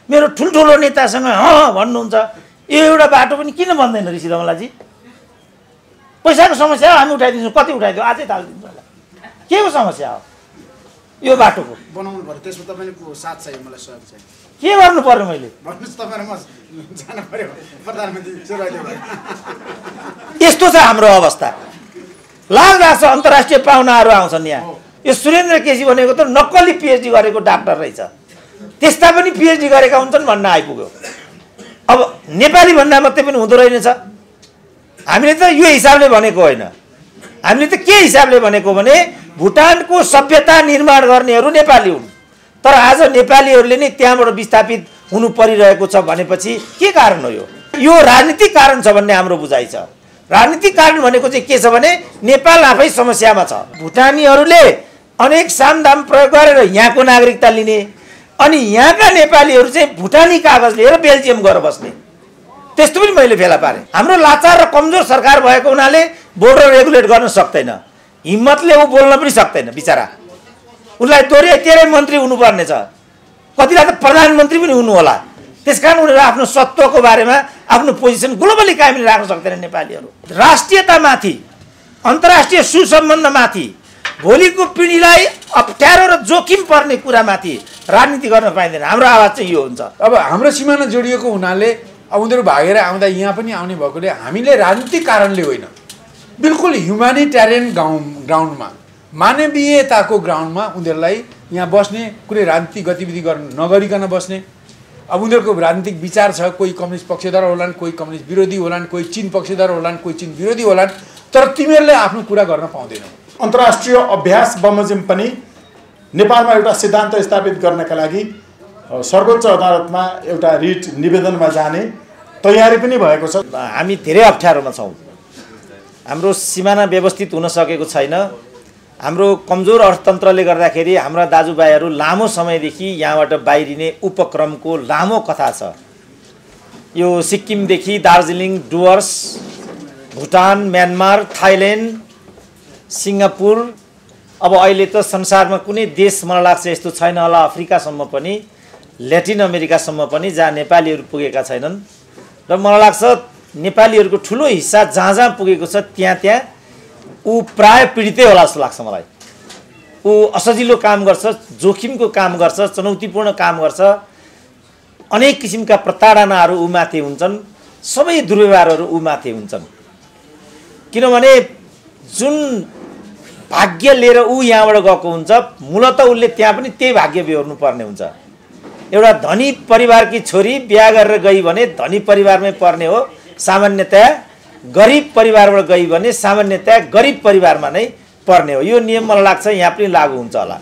मेरो ठुल्ठुलो नेतासँग भन्नुहुन्छ, यो एउटा बाटो पनि किन बन्दैन ऋषि धमलाजी? पैसाको समस्या हो, हामी उठाइदिन्छौँ। कति उठाइदियो? आजै थालिदिन्छ होला। के को समस्या हो? यो बाटोको बनाउनु पर्यो, त्यसमा तपाईँको साथ चाहियो, मलाई सहयोग चाहियो। के गर्नु पर्यो? मैले भन्नुहोस्, तपाईँ म जानु पर्यो प्रधानमन्त्री चुराइदियो भने। यस्तो छ हाम्रो अवस्था। लाज लाग्छ, अन्तर्राष्ट्रिय पाहुनाहरू आउँछन् यहाँ। यो सुरेन्द्र केसी भनेको त नक्कली पिएचडी गरेको डाक्टर रहेछ, त्यस्ता पनि पिएचडी गरेका हुन्छन् भन्न आइपुग्यो। अब नेपाली भन्दा मात्रै पनि हुँदो रहेनछ। हामीले त यो हिसाबले भनेको होइन, हामीले त के हिसाबले भनेको भने भुटानको सभ्यता निर्माण गर्नेहरू नेपाली हुन्, तर आज नेपालीहरूले नै त्यहाँबाट विस्थापित हुनु परिरहेको छ भनेपछि के कारण हो? यो राजनीतिक कारण छ भन्ने हाम्रो बुझाइ छ। राजनीतिक कारण भनेको चाहिँ के छ भने नेपाल आफै समस्यामा छ। भुटानीहरूले अनेक सामदाम प्रयोग गरेर यहाँको नागरिकता लिने, अनि यहाँका नेपालीहरू चाहिँ भुटानी कागज लिएर बेल्जियम गएर बस्ने, त्यस्तो पनि मैले फेला पारेँ। हाम्रो लाचार र कमजोर सरकार भएको हुनाले बोर्डर रेगुलेट गर्न सक्दैन, हिम्मतले ऊ बोल्न पनि सक्दैन बिचरा। उसलाई तेरै मन्त्री हुनुपर्ने छ, कतिलाई त प्रधानमन्त्री पनि हुनु होला। त्यसकारण उनीहरू आफ्नो सत्वको बारेमा आफ्नो पोजिसन ग्लोबली कायम राख्न सक्दैन। नेपालीहरू राष्ट्रियतामाथि, अन्तर्राष्ट्रिय सुसम्बन्धमाथि, भोलिको पिँढीलाई अप्ठ्यारो र जोखिम पर्ने कुरामाथि राजनीति गर्न पाइँदैन। हाम्रो आवाज चाहिँ यो हुन्छ। अब हाम्रो सिमाना जोडिएको हुनाले अब उनीहरू भागेर आउँदा यहाँ पनि आउने भएकोले हामीले राजनीतिक कारणले होइन, बिल्कुल ह्युमानिटेरियन ग्राउन्डमा, मानवीयताको ग्राउन्डमा उनीहरूलाई यहाँ बस्ने, कुनै राजनीतिक गतिविधि नगरिकन बस्ने। अब उनीहरूको राजनीतिक विचार छ, कोही कम्युनिस्ट पक्षधर होलान्, कोही कम्युनिस्ट विरोधी होलान्, कोही चीन पक्षधर होलान्, कोही चीन विरोधी होलान्, तर तिमीहरूले आफ्नो कुरा गर्न पाउँदैनौ। अन्तर्राष्ट्रिय अभ्यास बमोजिम पनि नेपालमा एउटा सिद्धान्त स्थापित गर्नका लागि सर्वोच्च अदालतमा एउटा रिट निवेदनमा जाने तयारी पनि भएको छ। हामी धेरै अप्ठ्यारोमा छौँ। हाम्रो सिमाना व्यवस्थित हुन सकेको छैन। हाम्रो कमजोर अर्थतन्त्रले गर्दाखेरि हाम्रा दाजुभाइहरू लामो समयदेखि यहाँबाट बाहिरिने उपक्रमको लामो कथा छ। यो सिक्किमदेखि Darjeeling, Dooars, Bhutan, Myanmar, Thailand, Singapore, अब अहिले त संसारमा कुनै देश मलाई लाग्छ यस्तो छैन होला, अफ्रिकासम्म पनि, ल्याटिन अमेरिकासम्म पनि जहाँ नेपालीहरू पुगेका छैनन्। र मलाई लाग्छ नेपालीहरूको ठुलो हिस्सा जहाँ जहाँ पुगेको छ त्यहाँ ऊ प्राय पीडितै होला जस्तो लाग्छ मलाई। ऊ असजिलो काम गर्छ, जोखिमको काम गर्छ, चुनौतीपूर्ण काम गर्छ, अनेक किसिमका प्रताडनाहरू ऊ माथि हुन्छन्, सबै दुर्व्यवहारहरू ऊ माथि हुन्छन्। किनभने जुन भाग्य लिएर ऊ यहाँबाट गएको हुन्छ, मूलत उसले त्यहाँ पनि त्यही भाग्य बेहोर्नु पर्ने हुन्छ। एउटा धनी परिवारकी छोरी बिहा गरेर गई भने धनी परिवारमै पर्ने हो सामान्यतया, गरिब परिवारबाट गई भने सामान्यतया गरिब परिवारमा नै पर्ने हो। यो नियम मलाई लाग्छ यहाँ पनि लागू हुन्छ होला।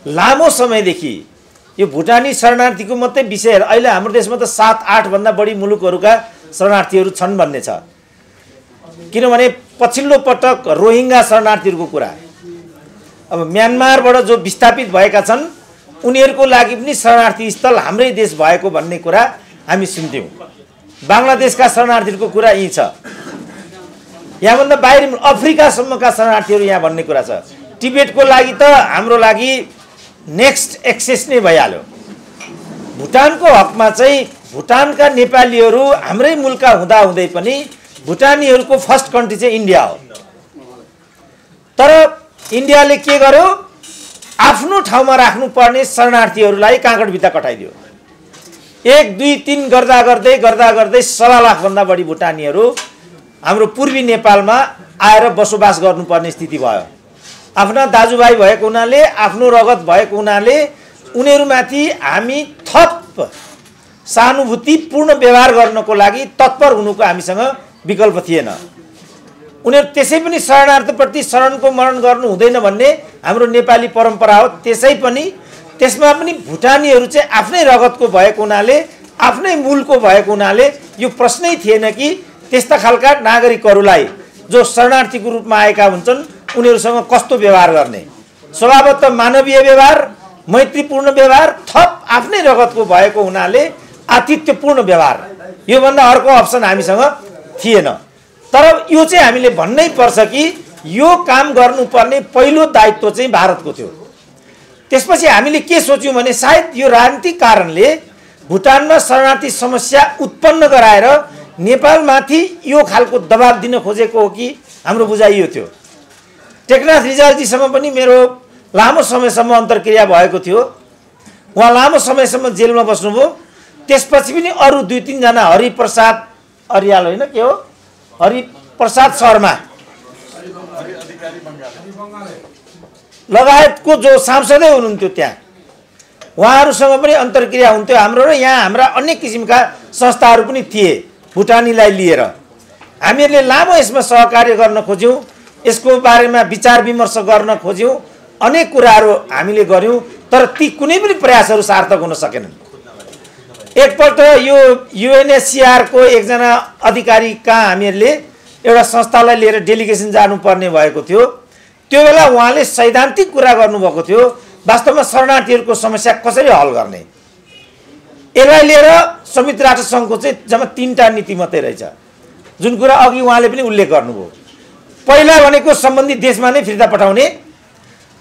लामो समयदेखि यो भुटानी शरणार्थीको मात्रै विषय, अहिले हाम्रो देशमा त 7-8 भन्दा बढी मुलुकहरूका शरणार्थीहरू छन् भन्ने छ। किनभने पछिल्लो पटक रोहिङ्गा शरणार्थीहरूको कुरा, अब म्यानमारबाट जो विस्थापित भएका छन् उनीहरूको लागि पनि शरणार्थी स्थल हाम्रै देश भएको भन्ने कुरा हामी सुन्थ्यौँ। बाङ्लादेशका शरणार्थीहरूको कुरा यही छ, यहाँभन्दा बाहिर अफ्रिकासम्मका शरणार्थीहरू यहाँ भन्ने कुरा छ। टिबेटको लागि त हाम्रो लागि नेक्स्ट एक्सेस नै भइहाल्यो। भुटानको हकमा चाहिँ भुटानका नेपालीहरू हाम्रै मुलुकका हुँदाहुँदै पनि भुटानीहरूको फर्स्ट कन्ट्री चाहिँ इन्डिया हो। तर इन्डियाले के गर्यो? आफ्नो ठाउँमा राख्नुपर्ने शरणार्थीहरूलाई काँकडभित्र कटाइदियो। 1, 2, 3 गर्दा गर्दै 1.25 लाखभन्दा बढी भुटानीहरू हाम्रो पूर्वी नेपालमा आएर बसोबास गर्नुपर्ने स्थिति भयो। आफ्ना दाजुभाइ भएको हुनाले, आफ्नो रगत भएको हुनाले उनीहरूमाथि हामी थप सहानुभूतिपूर्ण व्यवहार गर्नको लागि तत्पर हुनुको हामीसँग विकल्प थिएन। उनीहरू त्यसै पनि शरणार्थीप्रति शरणको मरण गर्नु हुँदैन भन्ने हाम्रो नेपाली परम्परा हो। त्यसमा पनि भुटानीहरू चाहिँ आफ्नै रगतको भएको हुनाले, आफ्नै मूलको भएको हुनाले यो प्रश्नै थिएन कि त्यस्ता खालका नागरिकहरूलाई जो शरणार्थीको रूपमा आएका हुन्छन् उनीहरूसँग कस्तो व्यवहार गर्ने। स्वभावतः मानवीय व्यवहार, मैत्रीपूर्ण व्यवहार, थप आफ्नै रगतको भएको हुनाले आतिथ्यपूर्ण व्यवहार, योभन्दा अर्को अप्सन हामीसँग थिएन। तर यो चाहिँ हामीले भन्नै पर्छ कि यो काम गर्नुपर्ने पहिलो दायित्व चाहिँ भारतको थियो। त्यसपछि हामीले के सोच्यौँ भने सायद यो राजनीतिक कारणले भुटानमा शरणार्थी समस्या उत्पन्न गराएर नेपालमाथि यो खालको दबाब दिन खोजेको हो कि हाम्रो बुझाइ यो थियो। टेकनाथ रिजालजीसँग पनि मेरो लामो समयसम्म अन्तर्क्रिया भएको थियो। उहाँ लामो समयसम्म जेलमा बस्नुभयो। त्यसपछि पनि अरू 2-3 जना हरिप्रसाद अर्याल होइन के हो हरिप्रसाद शर्मा लगायतको जो सांसदै हुनुहुन्थ्यो त्यहाँ उहाँहरूसँग पनि अन्तर्क्रिया हुन्थ्यो हाम्रो र यहाँ हाम्रा अन्य किसिमका संस्थाहरू पनि थिए भुटानीलाई लिएर। हामीहरूले लामो यसमा सहकार्य गर्न खोज्यौँ, यसको बारेमा विचार विमर्श गर्न खोज्यौँ, अनेक कुराहरू हामीले गऱ्यौँ, तर ती कुनै पनि प्रयासहरू सार्थक हुन सकेनन्। एकपल्ट यो UNHCR को एकजना अधिकारी कहाँ हामीहरूले एउटा संस्थालाई लिएर डेलिगेसन जानुपर्ने भएको थियो। त्यो बेला उहाँले सैद्धान्तिक कुरा गर्नुभएको थियो, वास्तवमा शरणार्थीहरूको समस्या कसरी हल गर्ने। यसलाई लिएर संयुक्त राष्ट्र सङ्घको चाहिँ जम्मा 3टा नीति मात्रै रहेछ, जुन कुरा अघि उहाँले पनि उल्लेख गर्नुभयो। पहिला भनेको सम्बन्धित देशमा नै फिर्ता पठाउने,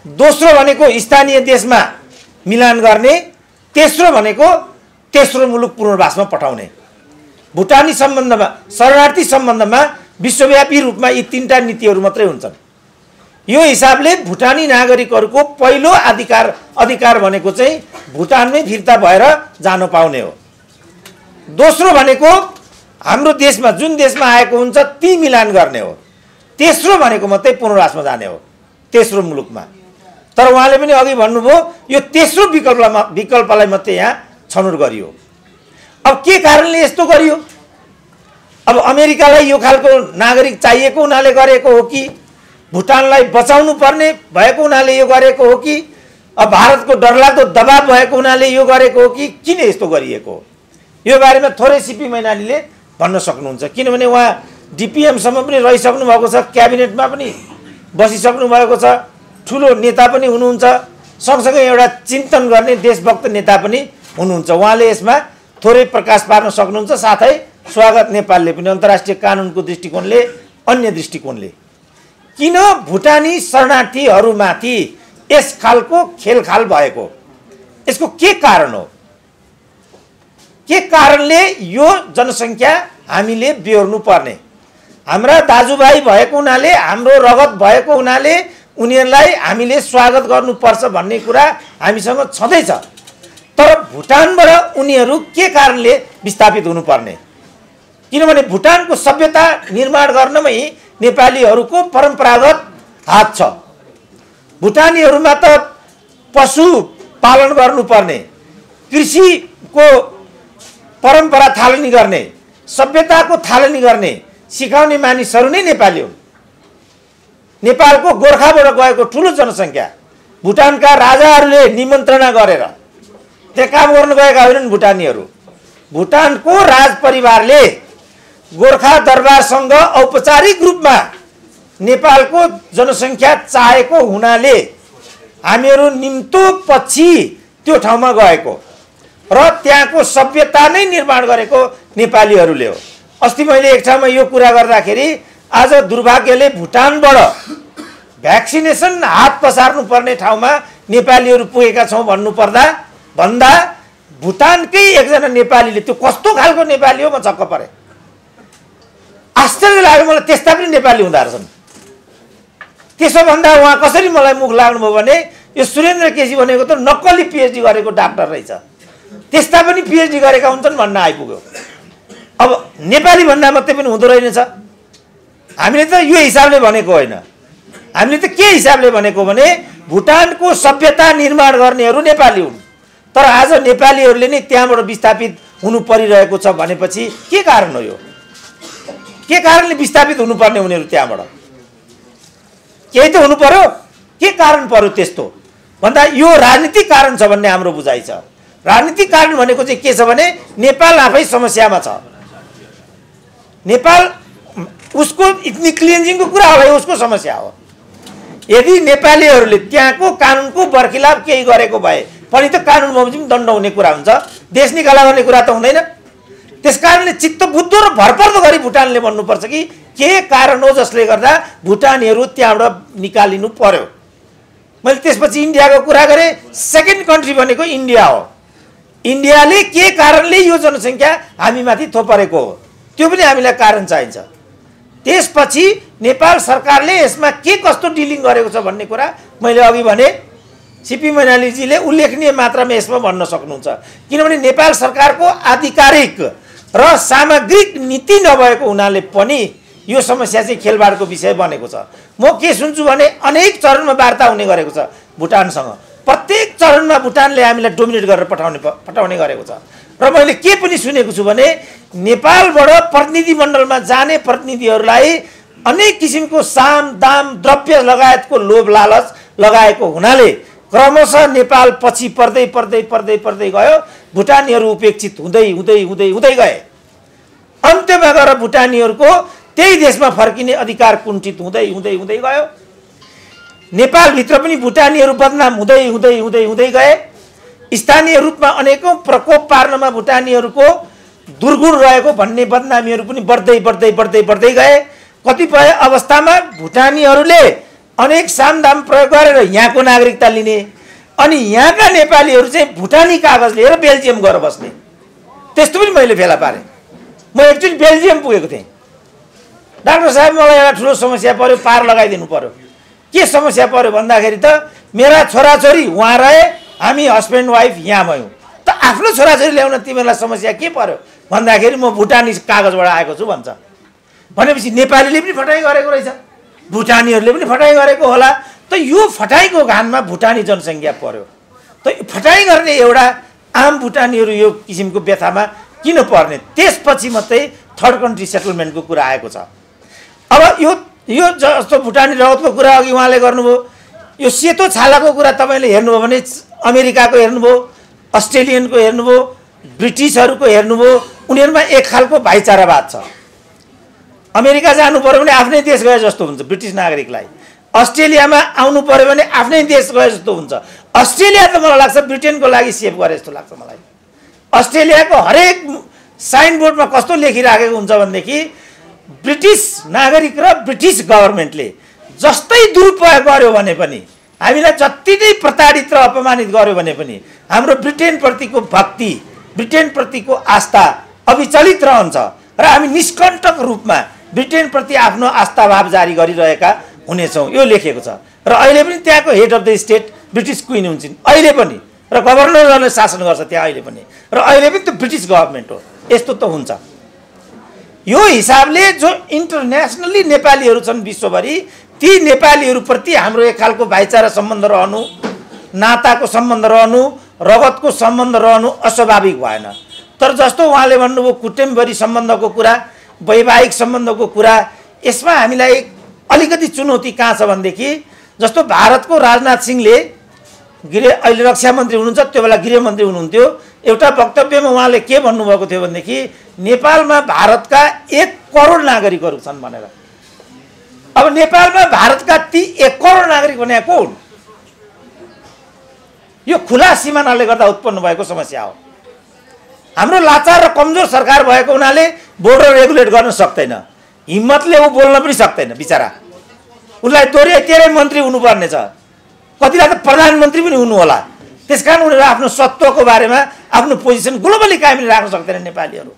दोस्रो भनेको स्थानीय देशमा मिलान गर्ने, तेस्रो भनेको तेस्रो मुलुक पुनर्वासमा पठाउने। भुटानी सम्बन्धमा शरणार्थी सम्बन्धमा विश्वव्यापी रूपमा यी 3टा नीतिहरू मात्रै हुन्छन्। यो हिसाबले भुटानी नागरिकहरूको पहिलो अधिकार भनेको चाहिँ भुटानमै फिर्ता भएर जान पाउने हो। दोस्रो भनेको हाम्रो देशमा जुन देशमा आएको हुन्छ ती मिलान गर्ने हो। तेस्रो भनेको मात्रै पुनर्वासमा जाने हो तेस्रो मुलुकमा। तर उहाँले पनि अघि भन्नुभयो यो तेस्रो विकल्पलाई मात्रै यहाँ छनौट गरियो। अब के कारणले यस्तो गरियो? अब अमेरिकालाई यो खालको नागरिक चाहिएको हुनाले गरेको हो कि भुटानलाई बचाउनु पर्ने भएको हुनाले यो गरेको हो कि अब भारतको डरलाग्दो दबाब भएको हुनाले यो गरेको हो कि किन यस्तो गरिएको? यो बारेमा थोरै सीपी मैनालीले भन्न सक्नुहुन्छ, किनभने उहाँ DPM सम्म पनि रहिसक्नु भएको छ, क्याबिनेटमा पनि बसिसक्नु भएको छ, ठुलो नेता पनि हुनुहुन्छ, सँगसँगै एउटा चिन्तन गर्ने देशभक्त नेता पनि हुनुहुन्छ। उहाँले यसमा थोरै प्रकाश पार्न सक्नुहुन्छ। साथै स्वागत नेपालले पनि अन्तर्राष्ट्रिय कानुनको दृष्टिकोणले अन्य दृष्टिकोणले किन भुटानी शरणार्थीहरूमाथि यस खालको खेलखाल भएको, यसको के कारण हो? के कारणले यो जनसङ्ख्या हामीले बेहोर्नु पर्ने? हाम्रा दाजुभाइ भएको हुनाले, हाम्रो रगत भएको हुनाले उनीहरूलाई हामीले स्वागत गर्नुपर्छ भन्ने कुरा हामीसँग छँदैछ। तर भुटानबाट उनीहरू के कारणले विस्थापित हुनुपर्ने? किनभने भुटानको सभ्यता निर्माण गर्नमै नेपालीहरूको परम्परागत हात छ। भुटानीहरूमा त पशु पालन गर्नुपर्ने, कृषिको परम्परा थालनी गर्ने, सभ्यताको थालनी गर्ने सिकाउने मानिसहरू नै नेपाली हुन्। नेपालको गोर्खाबाट गएको ठुलो जनसङ्ख्या भुटानका राजाहरूले निमन्त्रणा गरेर त्यहाँ काम गर्न गएका होइनन् भुटानीहरू। भुटानको राज परिवारले गोर्खा दरबारसँग औपचारिक रूपमा नेपालको जनसङ्ख्या चाहेको हुनाले हामीहरू निम्तो पछि त्यो ठाउँमा गएको र त्यहाँको सभ्यता नै निर्माण गरेको नेपालीहरूले हो। अस्ति मैले एक ठाउँमा यो कुरा गर्दाखेरि आज दुर्भाग्यले भुटानबाट भ्याक्सिनेसन हात पसार्नु पर्ने ठाउँमा नेपालीहरू पुगेका छौँ भन्दा भुटानकै एकजना नेपालीले, त्यो कस्तो खालको नेपाली हो म छक्क परेँ। आश्चर्य लाग्यो मलाई, त्यस्ता पनि नेपाली हुँदो रहेछन्। त्यसो भन्दा उहाँ कसरी मलाई मुख लाग्नुभयो भने यो सुरेन्द्र केसी भनेको त नक्कली PhD गरेको डाक्टर रहेछ, त्यस्ता पनि PhD गरेका हुन्छन् भन्न आइपुग्यो। अब नेपाली भन्दा मात्रै पनि हुँदो रहेनछ। हामीले त यो हिसाबले भनेको होइन, हामीले त के हिसाबले भनेको भने भुटानको सभ्यता निर्माण गर्नेहरू नेपाली हुन्। तर आज नेपालीहरूले नै त्यहाँबाट विस्थापित हुनु परिरहेको छ भनेपछि के कारण हो? यो के कारणले विस्थापित हुनुपर्ने उनीहरू त्यहाँबाट? केही त हुनु पर्यो। के कारण पर्यो त्यस्तो भन्दा यो राजनीतिक कारण छ भन्ने हाम्रो बुझाइ छ। राजनीतिक कारण भनेको चाहिँ के छ भने नेपाल आफै समस्यामा छ। नेपाल उसको इथनिक क्लिन्जिङको कुरा हो, उसको समस्या हो। यदि नेपालीहरूले त्यहाँको कानुनको बर्खिलाफ केही गरेको भए पनि त कानुन बमोजिम दण्ड हुने कुरा हुन्छ, देश निकाला गर्ने कुरा त हुँदैन। त्यसकारणले चित्तबुद्ध र भरपर्दो गरी भुटानले भन्नुपर्छ कि के कारण हो जसले गर्दा भुटानीहरू त्यहाँबाट निकालिनु पर्यो। मैले त्यसपछि इन्डियाको कुरा गरेँ। सेकेन्ड कन्ट्री भनेको इन्डिया हो। इन्डियाले के कारणले यो जनसङ्ख्या हामीमाथि थोपरेको हो, त्यो पनि हामीलाई कारण चाहिन्छ। त्यसपछि नेपाल सरकारले यसमा के कस्तो डिलिङ गरेको छ भन्ने कुरा मैले अघि भने सीपी मैनालीजीले उल्लेखनीय मात्रामा यसमा भन्न सक्नुहुन्छ। किनभने नेपाल सरकारको आधिकारिक र सामग्रिक नीति नभएको हुनाले पनि यो समस्या चाहिँ खेलबाडको विषय बनेको छ। म के सुन्छु भने अनेक चरणमा वार्ता हुने गरेको छ भुटानसँग, प्रत्येक चरणमा भुटानले हामीलाई डोमिनेट गरेर पठाउने गरेको छ। र मैले के पनि सुनेको छु भने नेपालबाट प्रतिनिधिमण्डलमा जाने प्रतिनिधिहरूलाई अनेक किसिमको साम दाम द्रव्य लगायतको लोभ लालच लगाएको हुनाले क्रमशः नेपाल पछि पर्दै पर्दै पर्दै पर्दै गयो। भुटानीहरू उपेक्षित हुँदै हुँदै हुँदै हुँदै गए। अन्त्यमा गएर भुटानीहरूको त्यही देशमा फर्किने अधिकार कुण्ठित हुँदै हुँदै हुँदै गयो। नेपालभित्र पनि भुटानीहरू बदनाम हुँदै हुँदै हुँदै हुँदै गए। स्थानीय रूपमा अनेकौं प्रकोप पार्नमा भुटानीहरूको दुर्गुण रहेको भन्ने बदनामीहरू पनि बढ्दै बढ्दै बढ्दै बढ्दै गए। कतिपय अवस्थामा भुटानीहरूले अनेक सामदाम प्रयोग गरेर यहाँको नागरिकता लिने, अनि यहाँका नेपालीहरू चाहिँ भुटानी कागज लिएर बेल्जियम गएर बस्ने, त्यस्तो पनि मैले फेला पारेँ। म एकचोटि बेल्जियम पुगेको थिएँ। डाक्टर साहब मलाई एउटा ठुलो समस्या पर्यो, पार लगाइदिनु पर्यो। के समस्या पर्यो भन्दाखेरि त मेरा छोराछोरी उहाँ रहे, हामी हस्बेन्ड वाइफ यहाँ भयौँ, त आफ्नो छोराछोरी ल्याउन तिमीहरूलाई समस्या के पर्यो भन्दाखेरि म भुटानी कागजबाट आएको छु भन्छ। भनेपछि नेपालीले पनि फटाइ गरेको रहेछ, भुटानीहरूले पनि फटाइ गरेको होला। त यो फटाइको घानमा भुटानी जनसङ्ख्या पर्यो। त फटाइ गर्ने एउटा आम भुटानीहरू यो किसिमको व्यथामा किन पर्ने? त्यसपछि मात्रै थर्ड कन्ट्री सेटलमेन्टको कुरा आएको छ। अब यो जस्तो भुटानी रौतको कुरा अघि उहाँले गर्नुभयो, यो सेतो छालाको कुरा तपाईँले हेर्नुभयो भने अमेरिकाको हेर्नुभयो, अस्ट्रेलियनको हेर्नुभयो, ब्रिटिसहरूको हेर्नुभयो, उनीहरूमा एक खालको भाइचारावाद छ। अमेरिका जानु पर्यो भने आफ्नै देश गए जस्तो हुन्छ ब्रिटिस नागरिकलाई, अस्ट्रेलियामा आउनु पर्यो भने आफ्नै देश गए जस्तो हुन्छ। अस्ट्रेलिया त मलाई लाग्छ ब्रिटेनको लागि सेभ गरे जस्तो लाग्छ मलाई। अस्ट्रेलियाको हरेक साइनबोर्डमा कस्तो लेखिराखेको हुन्छ भनेदेखि ब्रिटिस नागरिक र ब्रिटिस गभर्मेन्टले जस्तै दुरुपयोग गर्यो भने पनि, हामीलाई जति नै प्रताडित र अपमानित गर्यो भने पनि हाम्रो ब्रिटेनप्रतिको भक्ति, ब्रिटेनप्रतिको आस्था अविचलित रहन्छ र हामी निष्कण्टक रूपमा ब्रिटेनप्रति आफ्नो आस्थाभाव जारी गरिरहेका हुनेछौँ, यो लेखेको छ। र अहिले पनि त्यहाँको head of the state British queen हुन्छन् अहिले पनि, र गभर्नरले शासन गर्छ त्यहाँ अहिले पनि, र अहिले पनि त्यो ब्रिटिस गभर्मेन्ट हो। यस्तो त हुन्छ। यो हिसाबले जो इन्टरनेसनली नेपालीहरू छन् विश्वभरि, ती नेपालीहरूप्रति हाम्रो एक खालको भाइचारा सम्बन्ध रहनु, नाताको सम्बन्ध रहनु, रगतको सम्बन्ध रहनु अस्वाभाविक भएन। तर जस्तो उहाँले भन्नुभयो कुटुम्बरी सम्बन्धको कुरा, वैवाहिक सम्बन्धको कुरा, यसमा हामीलाई अलिकति चुनौती कहाँ छ भनेदेखि जस्तो भारतको राजनाथ सिंहले अहिले रक्षा मन्त्री हुनुहुन्छ, त्यो बेला गृहमन्त्री हुनुहुन्थ्यो, एउटा वक्तव्यमा उहाँले के भन्नुभएको थियो भनेदेखि नेपालमा भारतका 1 करोड नागरिकहरू छन् भनेर। अब नेपालमा भारतका ती 1 करोड नागरिक भने को हुन्? यो खुला सिमानाले गर्दा उत्पन्न भएको समस्या हो। हाम्रो लाचार र कमजोर सरकार भएको हुनाले बोर्डर रेगुलेट गर्न सक्दैन, हिम्मतले ऊ बोल्न पनि सक्दैन बिचरा। उसलाई तेरै मन्त्री हुनुपर्ने छ, कतिलाई त प्रधानमन्त्री पनि हुनु होला। त्यसकारण उनीहरू आफ्नो सत्वको बारेमा आफ्नो पोजिसन ग्लोबली कायम राख्न सक्दैन। नेपालीहरू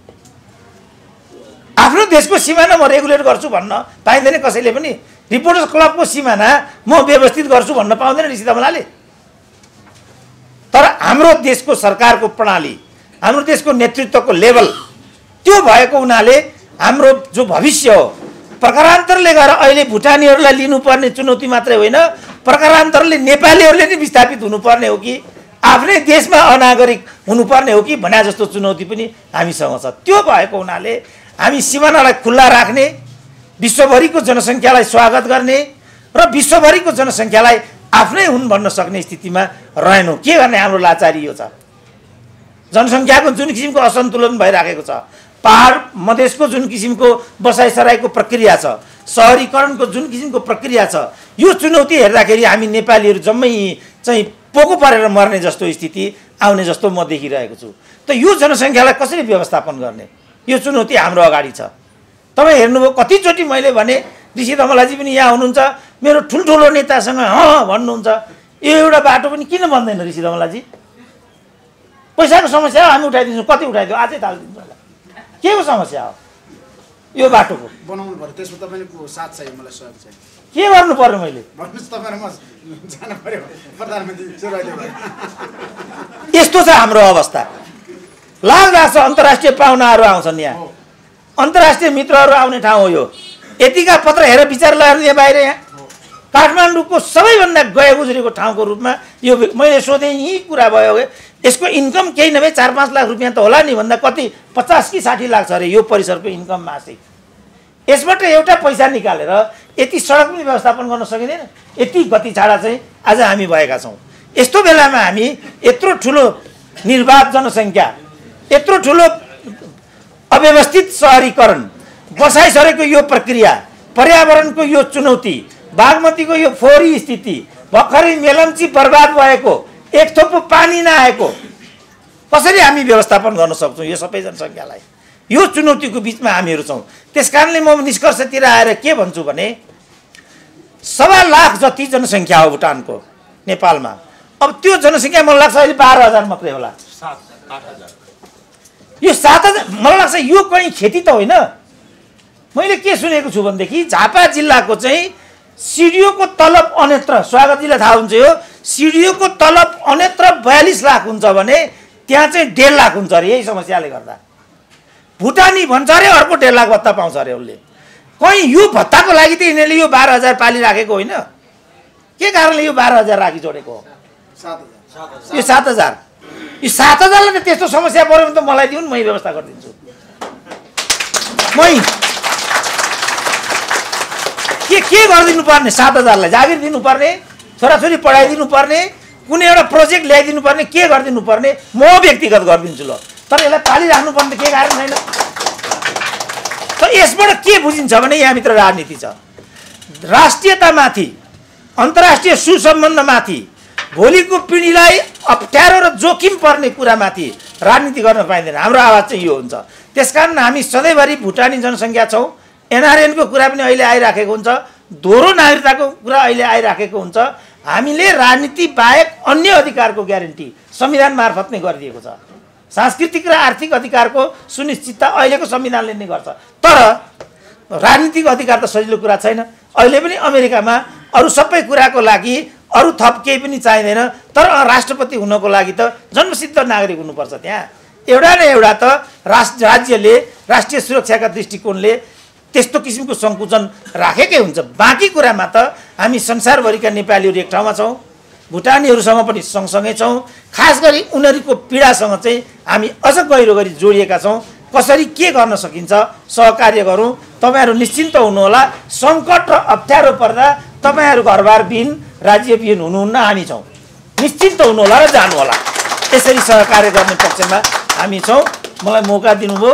आफ्नो देशको सिमाना म रेगुलेट गर्छु भन्न पाइँदैन कसैले पनि। रिपोर्टर्स क्लबको सिमाना म व्यवस्थित गर्छु भन्न पाउँदैन ऋषि धमलाले। तर हाम्रो देशको सरकारको प्रणाली, हाम्रो देशको नेतृत्वको लेभल त्यो भएको हुनाले हाम्रो जो भविष्य हो, प्रकारान्तरले गएर अहिले भुटानीहरूलाई लिनुपर्ने चुनौती मात्रै होइन, प्रकारान्तरले नेपालीहरूले नै विस्थापित हुनुपर्ने हो कि आफ्नै देशमा अनागरिक हुनुपर्ने हो कि भन्ने जस्तो चुनौती पनि हामीसँग छ। त्यो भएको हुनाले हामी सिमानालाई खुल्ला राख्ने, विश्वभरिको जनसङ्ख्यालाई स्वागत गर्ने र विश्वभरिको जनसङ्ख्यालाई आफ्नै हुन् भन्न सक्ने स्थितिमा रहेनौँ। के गर्ने? हाम्रो लाचारी यो छ। जनसङ्ख्याको जुन किसिमको असन्तुलन भइराखेको छ, पहाड मधेसको जुन किसिमको बसाइसराईको प्रक्रिया छ, सहरीकरणको जुन किसिमको प्रक्रिया छ, यो चुनौती हेर्दाखेरि हामी नेपालीहरू जम्मै चाहिँ पोको परेर मर्ने जस्तो स्थिति आउने जस्तो म देखिरहेको छु। त यो जनसङ्ख्यालाई कसरी व्यवस्थापन गर्ने, यो चुनौती हाम्रो अगाडि छ। तपाईँ हेर्नुभयो कतिचोटि मैले भने, ऋषि धमलाजी पनि यहाँ हुनुहुन्छ, मेरो ठुल्ठुलो नेतासँग भन्नुहुन्छ, यो एउटा बाटो पनि किन बन्दैन ऋषि धमलाजी? पैसाको समस्या हो, हामी उठाइदिन्छौँ। कति उठाइदियो? आजै थालिदिन्छु होला। के को समस्या हो यो बाटोको? बनाउनु पर्यो, त्यसमा तपाईँको साथ चाहियो, मलाई सहयोग चाहियो। के गर्नु पर्यो मैले? भन्नुहोस्, तपाईँ म जानु पर्यो प्रधानमन्त्री चुराइदियो भने। यस्तो छ हाम्रो अवस्था। लाज लाग्छ अन्तर्राष्ट्रिय पाहुनाहरू आउँछन् यहाँ, अन्तर्राष्ट्रिय मित्रहरू आउने ठाउँ हो यो। यतिका पत्र हेरेर विचार लगाएर यहाँ बाहिर यहाँ काठमाडौँको सबैभन्दा गए गुज्रेको ठाउँको रूपमा यो मैले सोधेँ, यही कुरा भयो कि यसको इन्कम केही नभए 4-5 लाख रुपियाँ त होला नि, भन्दा कति 50 कि 60 लाख छ अरे यो परिसरको इन्कम मासिक। यसबाट एउटा पैसा निकालेर यति सडक पनि व्यवस्थापन गर्न सकिँदैन, यति गति छाडा चाहिँ आज हामी भएका छौँ। यस्तो बेलामा हामी यत्रो ठुलो निर्वाध जनसङ्ख्या, यत्रो ठुलो अव्यवस्थित सहरीकरण, बसाइ सरेको यो प्रक्रिया, पर्यावरणको यो चुनौती, बागमतीको यो फोहोरी स्थिति, भर्खरै मेलम्ची बर्बाद भएको, एक थोपो पानी नआएको, कसरी हामी व्यवस्थापन गर्न सक्छौँ यो सबै जनसङ्ख्यालाई? यो चुनौतीको बिचमा हामीहरू छौँ। त्यस कारणले म निष्कर्षतिर आएर के भन्छु भने 1.25 लाख जति जनसङ्ख्या हो भुटानको नेपालमा। अब त्यो जनसङ्ख्या मलाई लाग्छ अहिले 12,000 मात्रै होला। यो 7,000 मलाई लाग्छ यो कहीँ खेती त होइन। मैले के सुनेको छु भनेदेखि झापा जिल्लाको चाहिँ सिडिओको तलब अन्यत्र, स्वागतजीलाई थाहा हुन्छ यो, सिडिओको तलब अन्यत्र 42 लाख हुन्छ भने त्यहाँ चाहिँ 1.5 लाख हुन्छ अरे। यही समस्याले गर्दा भुटानी भन्छ अरे अर्को 1.5 लाख भत्ता पाउँछ अरे उसले। कहीँ यो भत्ताको लागि त यिनीहरूले यो 12,000 पालिराखेको होइन। के कारणले यो 12,000 राखी जोडेको हो? 7,000 यो 7,000 यो 7,000लाई त त्यस्तो समस्या पऱ्यो भने त मलाई दिउँ, मै व्यवस्था गरिदिन्छु। मै के गरिदिनु पर्ने? 7,000लाई जागिर दिनुपर्ने, छोराछोरी पढाइदिनु पर्ने, कुनै एउटा प्रोजेक्ट ल्याइदिनु पर्ने, के गरिदिनु पर्ने म व्यक्तिगत गरिदिन्छु ल। तर यसलाई पालिराख्नु पर्ने के कारण छैन। त यसबाट के बुझिन्छ भने यहाँभित्र राजनीति छ, राष्ट्रियतामाथि, अन्तर्राष्ट्रिय सुसम्बन्धमाथि, भोलिको पिँढीलाई अप्ठ्यारो र जोखिम पर्ने कुरामाथि राजनीति गर्न पाइँदैन। हाम्रो आवाज चाहिँ यो हुन्छ। त्यसकारण हामी सधैँभरि भुटानी जनसङ्ख्या छौँ। एनआरएनको कुरा पनि अहिले आइराखेको हुन्छ, दोहोरो नागरिकताको कुरा अहिले आइराखेको हुन्छ। हामीले राजनीति बाहेक अन्य अधिकारको ग्यारेन्टी संविधान मार्फत नै गरिदिएको छ। सांस्कृतिक र आर्थिक अधिकारको सुनिश्चितता अहिलेको संविधानले नै गर्छ। तर राजनीतिक अधिकार त सजिलो कुरा छैन। अहिले पनि अमेरिकामा अरू सबै कुराको लागि अरू थप केही पनि चाहिँदैन, तर राष्ट्रपति हुनको लागि त जन्मसिद्ध नागरिक हुनुपर्छ। त्यहाँ एउटा न एउटा त राज्यले राष्ट्रिय सुरक्षाका दृष्टिकोणले त्यस्तो किसिमको सङ्कुचन राखेकै हुन्छ। बाँकी कुरामा त हामी संसारभरिका नेपालीहरू एक ठाउँमा छौँ, भुटानीहरूसँग पनि सँगसँगै छौँ। खास गरी उनीहरूको पीडासँग चाहिँ हामी अझ गहिरो गरी जोडिएका छौँ। कसरी के गर्न सकिन्छ सहकार्य गरौँ। तपाईँहरू निश्चिन्त हुनुहोला, सङ्कट र अप्ठ्यारो पर्दा तपाईँहरू घरबारविहीन, राज्यविहीन हुनुहुन्न, हामी छौँ। निश्चिन्त हुनुहोला र जानुहोला। त्यसरी सहकार्य गर्ने पक्षमा हामी छौँ। मलाई मौका दिनुभयो,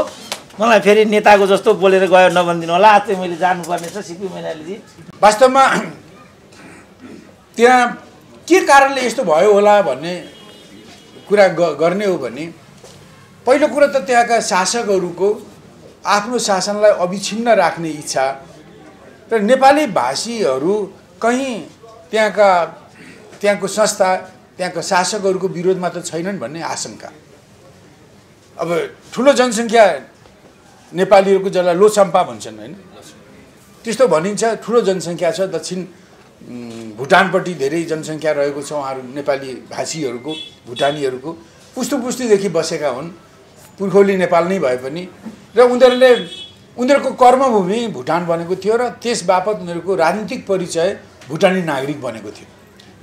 मलाई फेरि नेताको जस्तो बोलेर गयो नभनिदिनु होला। आज चाहिँ मैले जानुपर्ने छ सिपी मैनालीजी। वास्तवमा त्यहाँ के कारणले यस्तो भयो होला भन्ने कुरा गर्ने हो भने पहिलो कुरा त त्यहाँका शासकहरूको आफ्नो शासनलाई अविच्छिन्न राख्ने इच्छा र नेपाली भाषीहरू कहीँ त्यहाँको संस्था, त्यहाँका शासकहरूको विरोधमा त छैनन् भन्ने आशंका। अब ठुलो जनसङ्ख्या नेपालीहरूको जसलाई लोछाम्पा भन्छन् होइन, त्यस्तो भनिन्छ। ठुलो जनसङ्ख्या छ, दक्षिण भुटानपट्टि धेरै जनसङ्ख्या रहेको छ उहाँहरू नेपाली भाषीहरूको, भुटानीहरूको पुस्तुदेखि बसेका हुन्। पुर्खौली नेपाल नै भए पनि र उनीहरूको कर्मभूमि भुटान बनेको थियो र त्यस बापत उनीहरूको राजनीतिक परिचय भुटानी नागरिक बनेको थियो।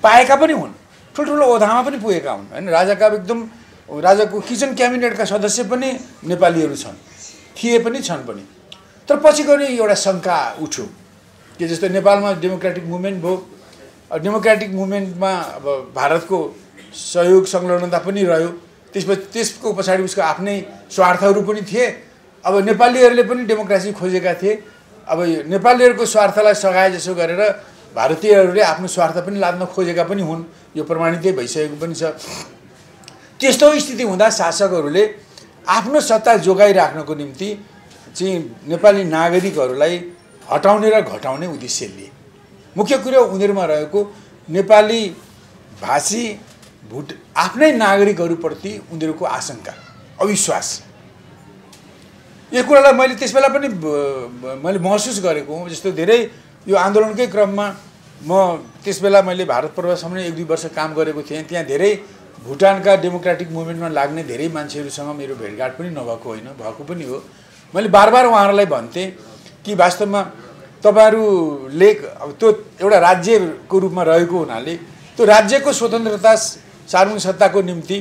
पाएका पनि हुन्, ठुल्ठुलो ओहदामा पनि पुगेका हुन् होइन। राजाको किचन क्याबिनेटका सदस्य पनि नेपालीहरू छन्, थिए पनि छन् पनि। तर पछि गएर एउटा शङ्का उठ्यो कि जस्तो नेपालमा डेमोक्रेटिक मुभमेन्ट भयो, डेमोक्रेटिक मुभमेन्टमा अब भारतको सहयोग संलग्नता पनि रह्यो। त्यसको पछाडि उसको आफ्नै स्वार्थहरू पनि थिए। अब नेपालीहरूले पनि डेमोक्रेसी खोजेका थिए। अब नेपालीहरूको स्वार्थलाई सघाए जसो गरेर भारतीयहरूले आफ्नो स्वार्थ पनि लाद्न खोजेका पनि हुन्। यो प्रमाणितै भइसकेको पनि छ। त्यस्तो स्थिति हुँदा शासकहरूले आफ्नो सत्ता जोगाइराख्नको निम्ति चाहिँ नेपाली नागरिकहरूलाई हटाउने र घटाउने उद्देश्य लिए। मुख्य कुरो उनीहरूमा रहेको नेपाली भाषी आफ्नै नागरिकहरूप्रति उनीहरूको आशंका अविश्वास यो कुरालाई मैले त्यसबेला पनि मैले महसुस गरेको हुँ। जस्तो धेरै यो आन्दोलनकै क्रममा म त्यसबेला मैले भारत प्रवासमा 1-2 वर्ष काम गरेको थिएँ। त्यहाँ धेरै भुटानका डेमोक्रेटिक मुभमेन्टमा लाग्ने धेरै मान्छेहरूसँग मेरो भेटघाट पनि नभएको होइन, भएको पनि हो। मैले बार उहाँहरूलाई भन्थेँ कि वास्तवमा तपाईहरुले त्यो एउटा राज्यको रूपमा रहेको हुनाले त्यो राज्यको स्वतन्त्रता सार्वजनिक सत्ताको निम्ति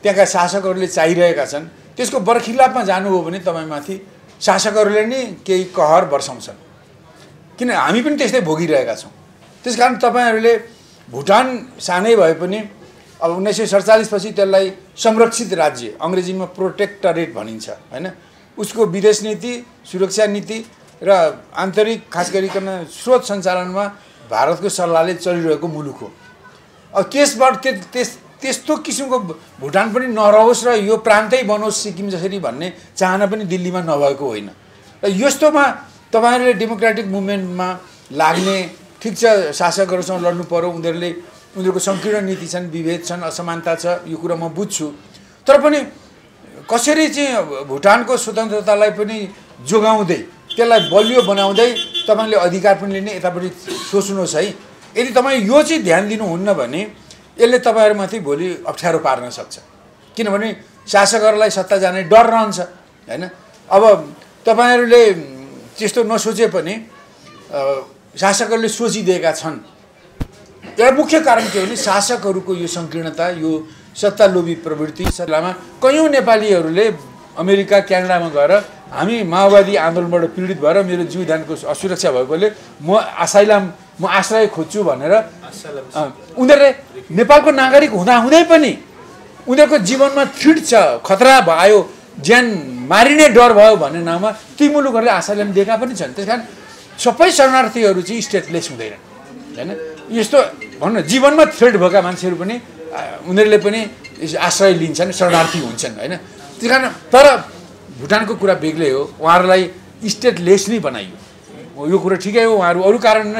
त्यहाँका शासकहरूले चाहिरहेका छन्। त्यसको बरखिलाफमा जानु हो भने तपाईमाथि शासकहरूले नै केही कहर बर्साउँछन्, किन हामी पनि त्यस्तै भोगिरहेका छौँ। त्यसकारण तपाईहरुले भुटान सानै भए पनि अब 1947 पछि त्यसलाई संरक्षित राज्य, अंग्रेजीमा प्रोटेक्टरेट भनिन्छ हैन, उसको विदेश नीति, सुरक्षा नीति र आन्तरिक खास गरिकन स्रोत सञ्चालनमा भारतको सल्लाहले चलिरहेको मुलुक हो। अब त्यसबाट त्यस्तो किसिमको भुटान पनि नरहोस् र यो प्रान्तै बनोस् सिक्किम जसरी भन्ने चाहना पनि दिल्लीमा नभएको होइन। र यस्तोमा तपाईहरुले डेमोक्रेटिक मुभमेन्टमा लाग्ने, ठिक छ शासकहरूसँग लड्नु पर्यो, उनीहरूको संकीर्ण नीति छन्, विभेद छन्, असमानता छ, यो कुरा म बुझ्छु। तर पनि कसरी चाहिँ भुटानको स्वतन्त्रतालाई पनि जोगाउँदै त्यसलाई बलियो बनाउँदै तपाईले अधिकार पनि लिने यतापट्टि सोच्नुहोस् है। यदि तपाईँ यो चाहिँ ध्यान दिनुहुन्न भने यसले तपाईहरुमाथि भोलि अप्ठ्यारो पार्न सक्छ, किनभने शासकहरूलाई सत्ता जाने डर रहन्छ हैन। अब तपाईहरुले त्यस्तो नसोचे पनि शासकहरूले सोचिदिएका छन्। एउटा मुख्य कारण के हो भने शासकहरूको यो संकीर्णता, यो सत्तालोभी प्रवृत्ति। सल्लाहमा कयौं नेपालीहरूले अमेरिका, क्यानाडामा गएर हामी माओवादी आन्दोलनबाट पीडित भएर मेरो जीवदानको असुरक्षा भएकोले म आश्रय खोज्छु भनेर उनीहरूले नेपालको नागरिक हुँदाहुँदै पनि उनीहरूको जीवनमा थ्रेट छ, खतरा भयो, ज्यान मारिने डर भयो भन्ने नाममा ती मुलुकहरूले आश्रय दिएका पनि छन्। त्यसकारण सबै शरणार्थीहरू चाहिँ स्टेटलेस हुँदैनन् हैन। यस्तो भन्न जीवनमा थ्रेट भएका मान्छेहरू पनि उनीहरूले पनि आश्रय लिन्छन्, शरणार्थी हुन्छन् हैन। त्यसकारण तर भुटानको कुरा बेग्लै हो, उहाँहरूलाई स्टेटलेस नै बनाइयो। यो कुरा ठिकै हो, उहाँहरू अरू कारण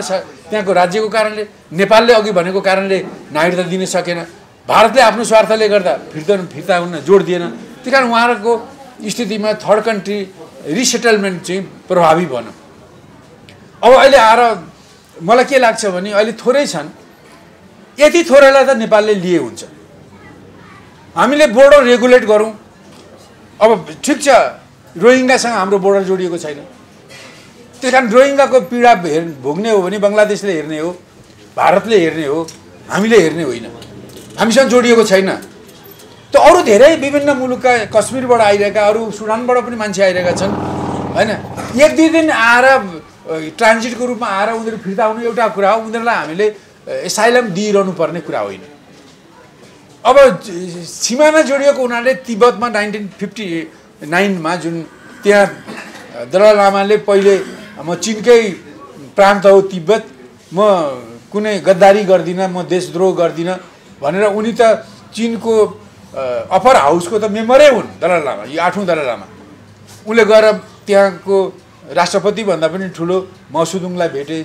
त्यहाँको राज्यको कारणले, नेपालले अघि भनेको कारणले नागरिकता दिन सकेन, भारतले आफ्नो स्वार्थले गर्दा फिर्ता हुन जोड दिएन। त्यही कारण उहाँहरूको स्थितिमा थर्ड कन्ट्री रिसेटलमेन्ट चाहिँ प्रभावी बन्यो। अब अहिले आएर मलाई के लाग्छ भने अहिले थोरै छन्, यति थोरैलाई त नेपालले लिए हुन्छ। हामीले बोर्डर रेगुलेट गरौँ। अब ठिक छ, रोहिङ्गासँग हाम्रो बोर्डर जोडिएको छैन, त्यस कारण रोहिङ्गाको पीडा भोग्ने हो भने बङ्गलादेशले हेर्ने हो, भारतले हेर्ने हो, हामीले हेर्ने होइन। हामीसँग जोडिएको छैन। त अरू धेरै विभिन्न मुलुकका, कश्मीरबाट आइरहेका, अरू सुडानबाट पनि मान्छे आइरहेका छन् हैन। 1-2 दिन आएर ट्रान्जिटको रूपमा आएर उनीहरू फिर्ता हुनु एउटा कुरा हो, उनीहरूलाई हामीले एसाइलम दिइरहनु पर्ने कुरा होइन। अब सिमाना जोडिएको हुनाले तिब्बतमा 1959 जुन त्यहाँ दलाई लामाले पहिले म चिनकै प्रान्त हो तिब्बत, म कुनै गद्दारी गर्दिनँ, म देशद्रोह गर्दिनँ भनेर उनी त चिनको अप्पर हाउसको त मेम्बरै हुन् दलाई लामा, यो 8औं दलाई लामा। उनले गएर त्यहाँको राष्ट्रपति भन्दा पनि ठुलो मसुदुङलाई भेटे,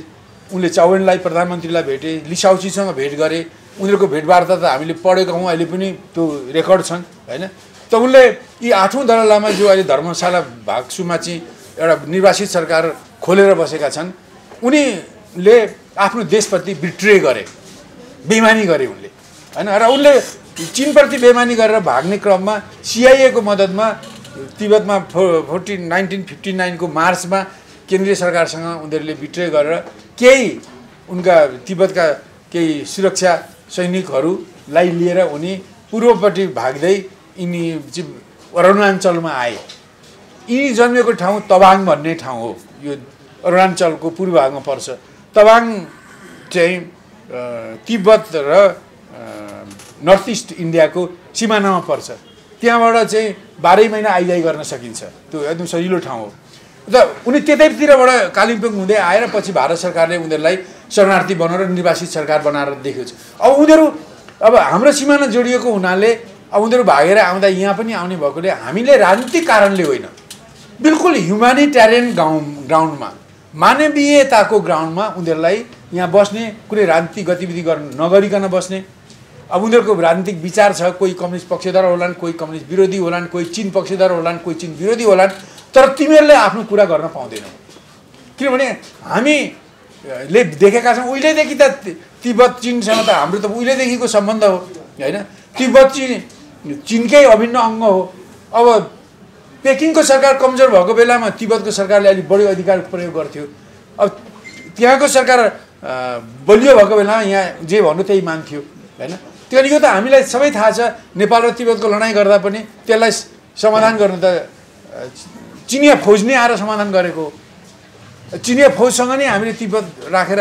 उनले चाउएनलाई प्रधानमन्त्रीलाई भेटे, लिसाउचीसँग भेट गरे। उनीहरूको भेटवार्ता त हामीले पढेका हौँ, अहिले पनि त्यो रेकर्ड छन् हैन। त उनले यी 8औं दलाई लामा जो अहिले धर्मशाला भागसुमा चाहिँ एउटा निर्वासित सरकार खोलेर बसेका छन्, उनीले आफ्नो देशप्रति बिट्रे गरे, बेइमानी गरे उनले हैन। र उनले चीनप्रति बेइमानी गरेर भाग्ने क्रममा CIA को मद्दतमा तिब्बतमा 1959 को मार्चमा केन्द्रीय सरकारसँग उनीहरूले बिट्रे गरेर केही उनका तिब्बतका केही सुरक्षा सैनिकहरूलाई लिएर उनी पूर्वपट्टि भाग्दै यिनी अरुणाञ्चलमा आए। यिनी जन्मेको ठाउँ तवाङ भन्ने ठाउँ हो, यो अरुणाञ्चलको पूर्व भागमा पर्छ। तवाङ चाहिँ तिब्बत र नर्थ इस्ट इन्डियाको सिमानामा पर्छ। त्यहाँबाट चाहिँ 12 महिना आइजाइ गर्न सकिन्छ, त्यो एकदम सजिलो ठाउँ हो। र उनी त्यतैतिरबाट कालिम्पोङ हुँदै आएर पछि भारत सरकारले उनीहरूलाई शरणार्थी बनाएर निर्वासित सरकार बनाएर देखेको छ। अब उनीहरू अब हाम्रो सिमाना जोडिएको हुनाले अब उनीहरू भागेर आउँदा यहाँ पनि आउने भएकोले हामीले राजनीतिक कारणले होइन, बिल्कुल ह्युमानिटेरियन ग्राउन्डमा, मानवीयताको ग्राउन्डमा उनीहरूलाई यहाँ बस्ने, कुनै राजनीतिक गतिविधि गर्न नगरिकन बस्ने अब उनीहरूको राजनीतिक विचार छ, कोही कम्युनिस्ट पक्षधर होलान्, कोही कम्युनिस्ट विरोधी होलान्, कोही चीन पक्षधर होलान्, कोही चीन विरोधी होलान्, तर तिमीहरूले आफ्नो कुरा गर्न पाउँदैनौ। किनभने हामीले देखेका छौँ उहिलेदेखि त तिब्बत चीनसँग त हाम्रो त उहिलेदेखिको सम्बन्ध हो हैन। तिब्बत चीनकै अभिन्न अङ्ग हो। अब पेकिङको सरकार कमजोर भएको बेलामा तिब्बतको सरकारले अलिक बढी अधिकार प्रयोग गर्थ्यो। अब त्यहाँको सरकार बलियो भएको बेलामा यहाँ जे भन्नु त्यही मान्थ्यो हैन। त्यही यो त हामीलाई सबै थाहा छ। नेपाल र तिब्बतको लडाइँ गर्दा पनि त्यसलाई समाधान गर्नु त चिनिया फौज नै आएर समाधान गरेको। चिनिया फौजसँग नै हामीले तिब्बत राखेर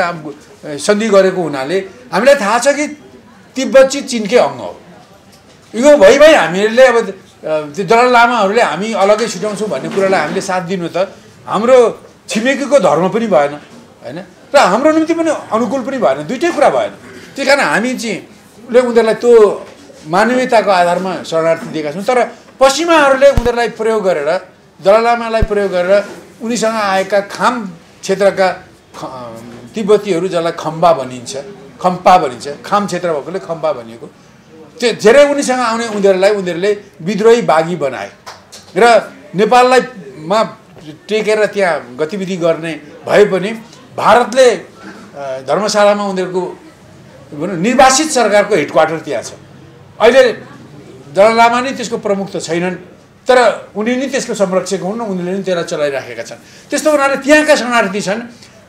सन्धि गरेको हुनाले हामीलाई थाहा छ कि तिब्बत चाहिँ चिनकै अङ्ग हो। यो भइ हामीहरूले अब त्यो दलाइ लामाहरूले हामी अलग्गै छुट्याउँछौँ भन्ने कुरालाई हामीले साथ दिनु त हाम्रो छिमेकीको धर्म पनि भएन हैन र हाम्रो निम्ति पनि अनुकूल पनि भएन, दुइटै कुरा भएन। त्यही कारण हामी चाहिँ उनीहरूलाई त्यो मानवीयताको आधारमा शरणार्थी दिएका छौँ। तर पश्चिमाहरूले उनीहरूलाई प्रयोग गरेर, दलाइ लामालाई प्रयोग गरेर उनीसँग आएका खाम क्षेत्रका तिब्बतीहरू जसलाई खम्बा भनिन्छ, खाम क्षेत्र भएकोले खम्बा भनिएको, त्यो धेरै उनीसँग आउने उनीहरूले विद्रोही बागी बनाए र नेपाललाई टेकेर त्यहाँ गतिविधि गर्ने भए पनि भारतले धर्मशालामा उनीहरूको निर्वासित सरकारको हेडक्वार्टर त्यहाँ छ। अहिले दलाइ लामा नै त्यसको प्रमुख त छैनन्, तर उनी नै त्यसको संरक्षक हुन्, उनीहरूले नै त्यसलाई चलाइराखेका छन्। त्यस्तो हुनाले त्यहाँका शरणार्थी छन्,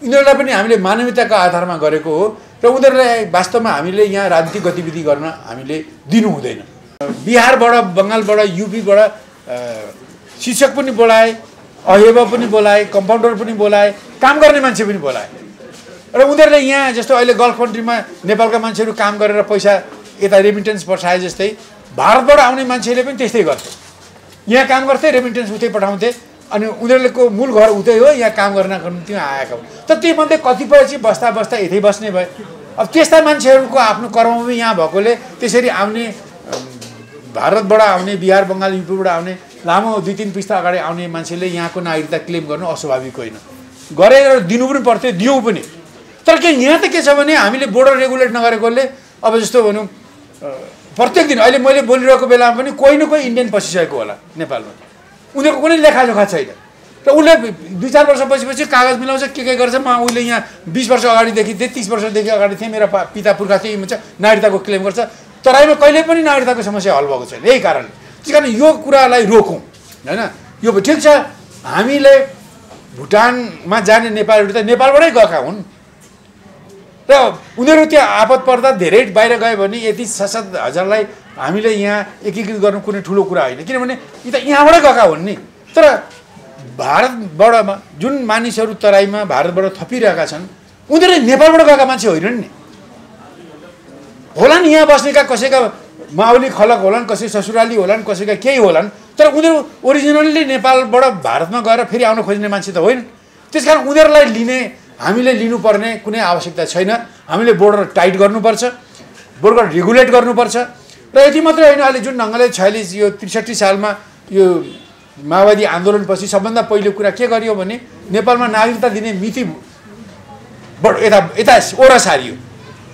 यिनीहरूलाई पनि हामीले मानवीयताको आधारमा गरेको हो र उनीहरूलाई वास्तवमा हामीले यहाँ राजनीतिक गतिविधि गर्न हामीले दिनु हुँदैन। बिहारबाट, बङ्गालबाट, युपीबाट शिक्षक पनि बोलाए, अहेवा पनि बोलाए, कम्पाउन्डर पनि बोलाए, काम गर्ने मान्छे पनि बोलाए र उनीहरूले यहाँ जस्तो अहिले गल्फ कन्ट्रीमा नेपालका मान्छेहरू काम गरेर पैसा यता रेमिटेन्स पठाए जस्तै भारतबाट आउने मान्छेले पनि त्यस्तै गर्थे। यहाँ काम गर्थे, रेमिटेन्स उतै पठाउँथे अनि उनीहरूको मूल घर उतै हो, यहाँ काम गर्नको निम्ति आएका हुन्। तर तीमध्ये कतिपय चाहिँ बस्दा बस्दा यतै बस्ने भए। अब त्यस्ता मान्छेहरूको आफ्नो कर्मभूमि यहाँ भएकोले त्यसरी आउने भारतबाट आउने, बिहार, बङ्गाल, युपीबाट आउने लामो 2-3 पिस्ता अगाडि आउने मान्छेले यहाँको नागरिकता क्लेम गर्नु अस्वाभाविक होइन। गरेर दिनु पनि पर्थ्यो, दियौँ पनि। तर के यहाँ त के छ भने हामीले बोर्डर रेगुलेट नगरेकोले अब जस्तो भनौँ प्रत्येक दिन अहिले मैले बोलिरहेको बेलामा पनि कोही न कोही इन्डियन पसिसकेको होला नेपालमा। उनीहरूको कुनै लेखाजोखा छैन र उसले 2-4 वर्ष पछि कागज मिलाउँछ, के गर्छ। म उसले यहाँ 20 वर्ष अगाडिदेखि थिएँ, 30 वर्षदेखि अगाडि थिएँ, मेरा पिता पुर्खा चाहिँ नागरिकताको क्लेम गर्छ। तराईमा कहिले पनि नागरिकताको समस्या हल भएको छैन। यही कारणले त्यस कारण यो कुरालाई रोकौँ हैन। यो ठिक छ, हामीले भुटानमा जाने नेपालीहरू त नेपालबाटै गएका हुन् र उनीहरू त्यहाँ आपत पर्दा धेरै बाहिर गयो भने यति 7-7 हजारलाई हामीले यहाँ एकीकृत गर्नु कुनै ठुलो कुरा होइन, किनभने यी त यहाँबाटै गएका हुन् नि। तर भारतबाट जुन मानिसहरू तराईमा भारतबाट थपिरहेका छन् उनीहरू नेपालबाट गएका मान्छे होइनन् नि। होलान् यहाँ बस्नेका कसैका माउली खलक होलान्, कसै ससुराली होलान्, कसैका केही होलान्, तर उनीहरू ओरिजिनल्ली नेपालबाट भारतमा गएर फेरि आउन खोज्ने मान्छे त होइन। त्यसकारण उनीहरूलाई लिने हामीले लिनुपर्ने कुनै आवश्यकता छैन। हामीले बोर्डर टाइट गर्नुपर्छ, बोर्डर रेगुलेट गर्नुपर्छ र यति मात्रै होइन। अहिले जुन ढङ्गले 63 सालमा यो माओवादी आन्दोलनपछि सबभन्दा पहिलो कुरा के गरियो भने नेपालमा नागरिकता दिने मिति यता ओरा सारियो।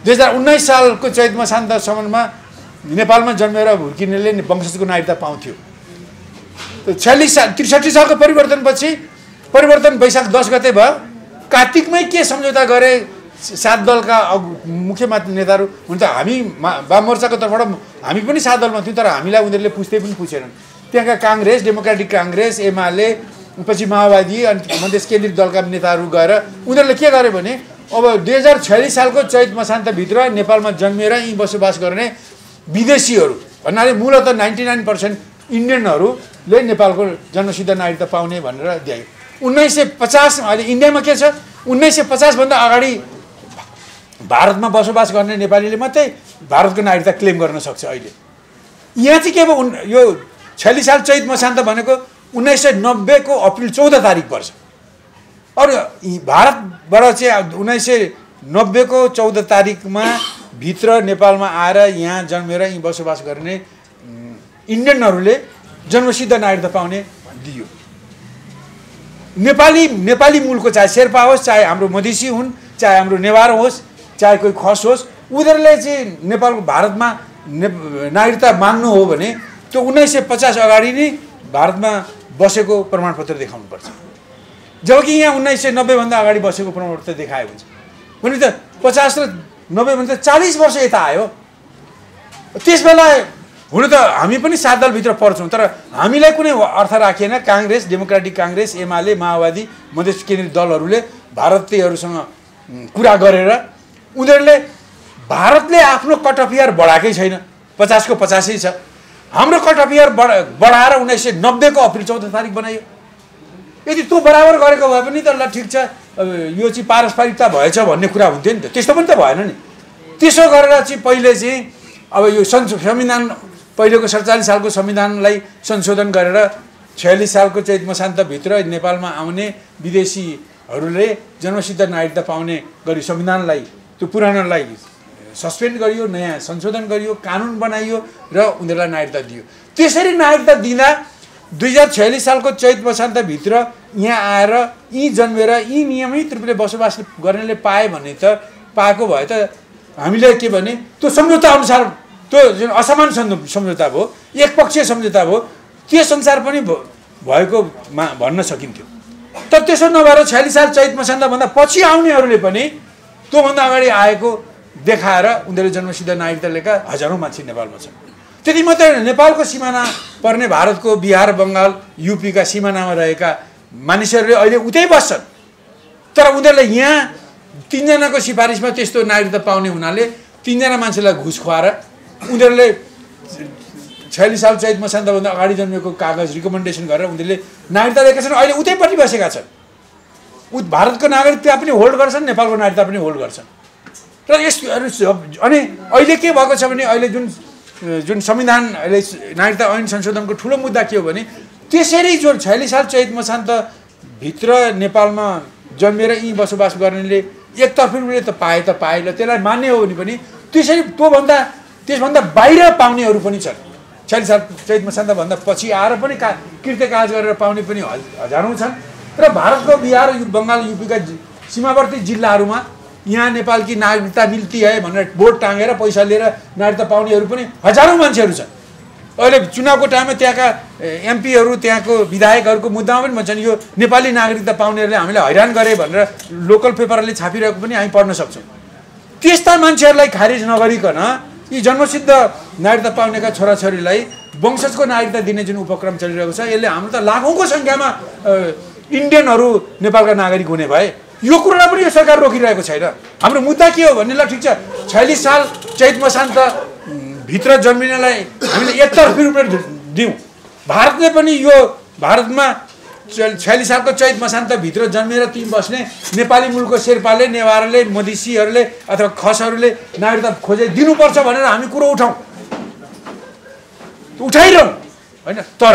2019 सालको चैत मसान्तसम्ममा नेपालमा जन्मेर हुर्किनेले वंशजको नागरिकता पाउँथ्यो। 63 सालको परिवर्तनपछि परिवर्तन वैशाख 10 गते भयो। कार्तिकमै के सम्झौता गरे 7 दलका मुख्य नेताहरू हुन त हामी वाम मोर्चाको तर्फबाट हामी पनि 7 दलमा थियौँ, तर हामीलाई उनीहरूले पुछ्दै पनि पुछेनन्। त्यहाँका काङ्ग्रेस, डेमोक्रेटिक काङ्ग्रेस, एमाले, पछि माओवादी अनि मधेस केन्द्रित दलका नेताहरू गएर उनीहरूले के गरे भने अब 2046 सालको चैत मसान्तभित्र नेपालमा जन्मेर यहीँ बसोबास गर्ने विदेशीहरू भन्नाले मूलतः 99% इन्डियनहरूले नेपालको जन्मसिद्ध नागरिकता पाउने भनेर दिए। 1950 अहिले इन्डियामा के छ, 1950 भन्दा अगाडि भारतमा बसोबास गर्ने नेपालीले मात्रै भारतको नागरिकता क्लेम गर्न सक्छ। अहिले यहाँ चाहिँ के भयो, यो 46 साल चैत मसान्त भनेको 1990 को अप्रिल 14 तारिक पर्छ। अरू भारतबाट चाहिँ 1990 को 14 तारिकमा भित्र नेपालमा आएर यहाँ जन्मेर यहीँ बसोबास गर्ने इन्डियनहरूले जन्मसिद्ध नागरिकता पाउने दियो। नेपाली मूलको चाहे शेर्पा होस्, चाहे हाम्रो मधेसी हुन्, चाहे हाम्रो नेवार होस्, चाहे कोही खस होस्, उनीहरूले चाहिँ नेपालको भारतमा नागरिकता माग्नु हो भने त्यो 1950 अगाडि नै भारतमा बसेको प्रमाणपत्र देखाउनुपर्छ, जबकि यहाँ 1990 भन्दा अगाडि बसेको प्रमाणपत्र देखाएको हुन्छ भने त 50 र 90 भन्दा 40 वर्ष यता आयो। त्यसबेला हुन त हामी पनि 7 दलभित्र पर्छौँ, तर हामीलाई कुनै अर्थ राखिएन। काङ्ग्रेस, डेमोक्रेटिक काङ्ग्रेस, एमाले, माओवादी, मधेस केन्द्रीय दलहरूले भारतीयहरूसँग कुरा गरेर उनीहरूले भारतले आफ्नो कट अफ इयर बढाएकै छैन, 50 को 50 छ। हाम्रो कट अफ इयर बढाएर 1990 को अप्रिल 14 तारिक बनाइयो। यदि त्यो बराबर गरेको भए पनि त ल ठिक छ, यो चाहिँ पारस्परिकता भएछ भन्ने कुरा हुन्थ्यो नि त। त्यस्तो पनि त भएन नि। त्यसो गरेर चाहिँ पहिले चाहिँ अब यो संविधान पहिलेको 47 सालको संविधानलाई संशोधन गरेर 46 सालको चैत मसान्तभित्र नेपालमा आउने विदेशीहरूले जन्मसिद्ध नागरिकता पाउने गरी संविधानलाई त्यो पुरानोलाई सस्पेन्ड गरियो, नयाँ संशोधन गरियो, कानुन बनाइयो र उनीहरूलाई नागरिकता दियो। त्यसरी नागरिकता दिँदा 2046 सालको चैत मसान्तभित्र यहाँ आएर यी जन्मेर यी नियमित रूपले बसोबास गर्नेले पाए भने त पाएको भए त हामीले के भने त्यो सम्झौता अनुसार त्यो जुन असमान सम्झौता भयो, एकपक्षीय सम्झौता भयो, त्यस अनुसार पनि भएको भन्न सकिन्थ्यो। तर त्यसो नभएर 46 साल चैत मसान्तभन्दा पछि आउनेहरूले पनि त्योभन्दा अगाडि आएको देखाएर उनीहरूले जन्मसिद्ध नागरिकता लिएका हजारौँ मान्छे नेपालमा छन्। त्यति मात्रै होइन, नेपालको सिमाना पर्ने भारतको बिहार, बङ्गाल, युपीका सिमानामा रहेका मानिसहरूले अहिले उतै बस्छन्, तर उनीहरूले यहाँ 3 जनाको सिफारिसमा त्यस्तो नागरिकता पाउने हुनाले 3 जना मान्छेलाई घुस खुवाएर उनीहरूले 46 साल चैत मसान्तभन्दा अगाडि जन्मेको कागज रिकमेन्डेसन गरेर उनीहरूले नागरिकता लिएका छन्। अहिले उतैपट्टि बसेका छन्। भारतको नागरिकता पनि होल्ड गर्छन्, नेपालको नागरिकता पनि होल्ड गर्छन्। र अनि अहिले के भएको छ भने अहिले जुन संविधान अहिले नागरिकता ऐन संशोधनको ठुलो मुद्दा के हो भने त्यसरी जो 46 साल चैत मसान्तभित्र नेपालमा जन्मेर यी बसोबास गर्नेले एकतर्फी रूपले त पाए ल त्यसलाई मान्ने हो भने पनि त्यसभन्दा बाहिर पाउनेहरू पनि छन्। 46 साल चैत मसान्तभन्दा पछि आएर पनि कृत्य काज गरेर पाउने पनि हजारौँ छन्। र भारतको बिहार, बङ्गाल, युपीका सीमावर्ती जिल्लाहरूमा यहाँ नेपाल की नागरिकता मिल्ती है भनेर बोर्ड टाँगेर पैसा लिएर नागरिकता पाउनेहरू पनि हजारौँ मान्छेहरू छन्। अहिले चुनावको टाइममा त्यहाँका एमपीहरू, त्यहाँको विधायकहरूको मुद्दामा पनि भन्छन् यो नेपाली नागरिकता पाउनेहरूले हामीलाई हैरान गरे भनेर लोकल पेपरले छापिरहेको पनि हामी पढ्न सक्छौँ। त्यस्ता मान्छेहरूलाई खारिज नगरिकन यी जन्मसिद्ध नागरिकता पाउनेका छोराछोरीलाई वंशजको नागरिकता दिने जुन उपक्रम चलिरहेको छ यसले हाम्रो त लाखौँको सङ्ख्यामा इन्डियनहरू नेपालका नागरिक हुने भए यो कुरालाई पनि यो सरकार रोकिरहेको छैन। हाम्रो मुद्दा के हो भन्ने ल ठिक छ, 46 साल चैत मसान्त भित्र जन्मिनेलाई हामीले एकतर्फी रूपले दिउँ। भारतले पनि यो भारतमा 46 सालको चैत मसान्तभित्र जन्मेर तिमी बस्ने नेपाली मूलको शेर्पाले, नेवारले, मधेसीहरूले अथवा खसहरूले नागरिकता खोजे दिनुपर्छ भनेर हामी कुरो उठाइरहँ होइन। तर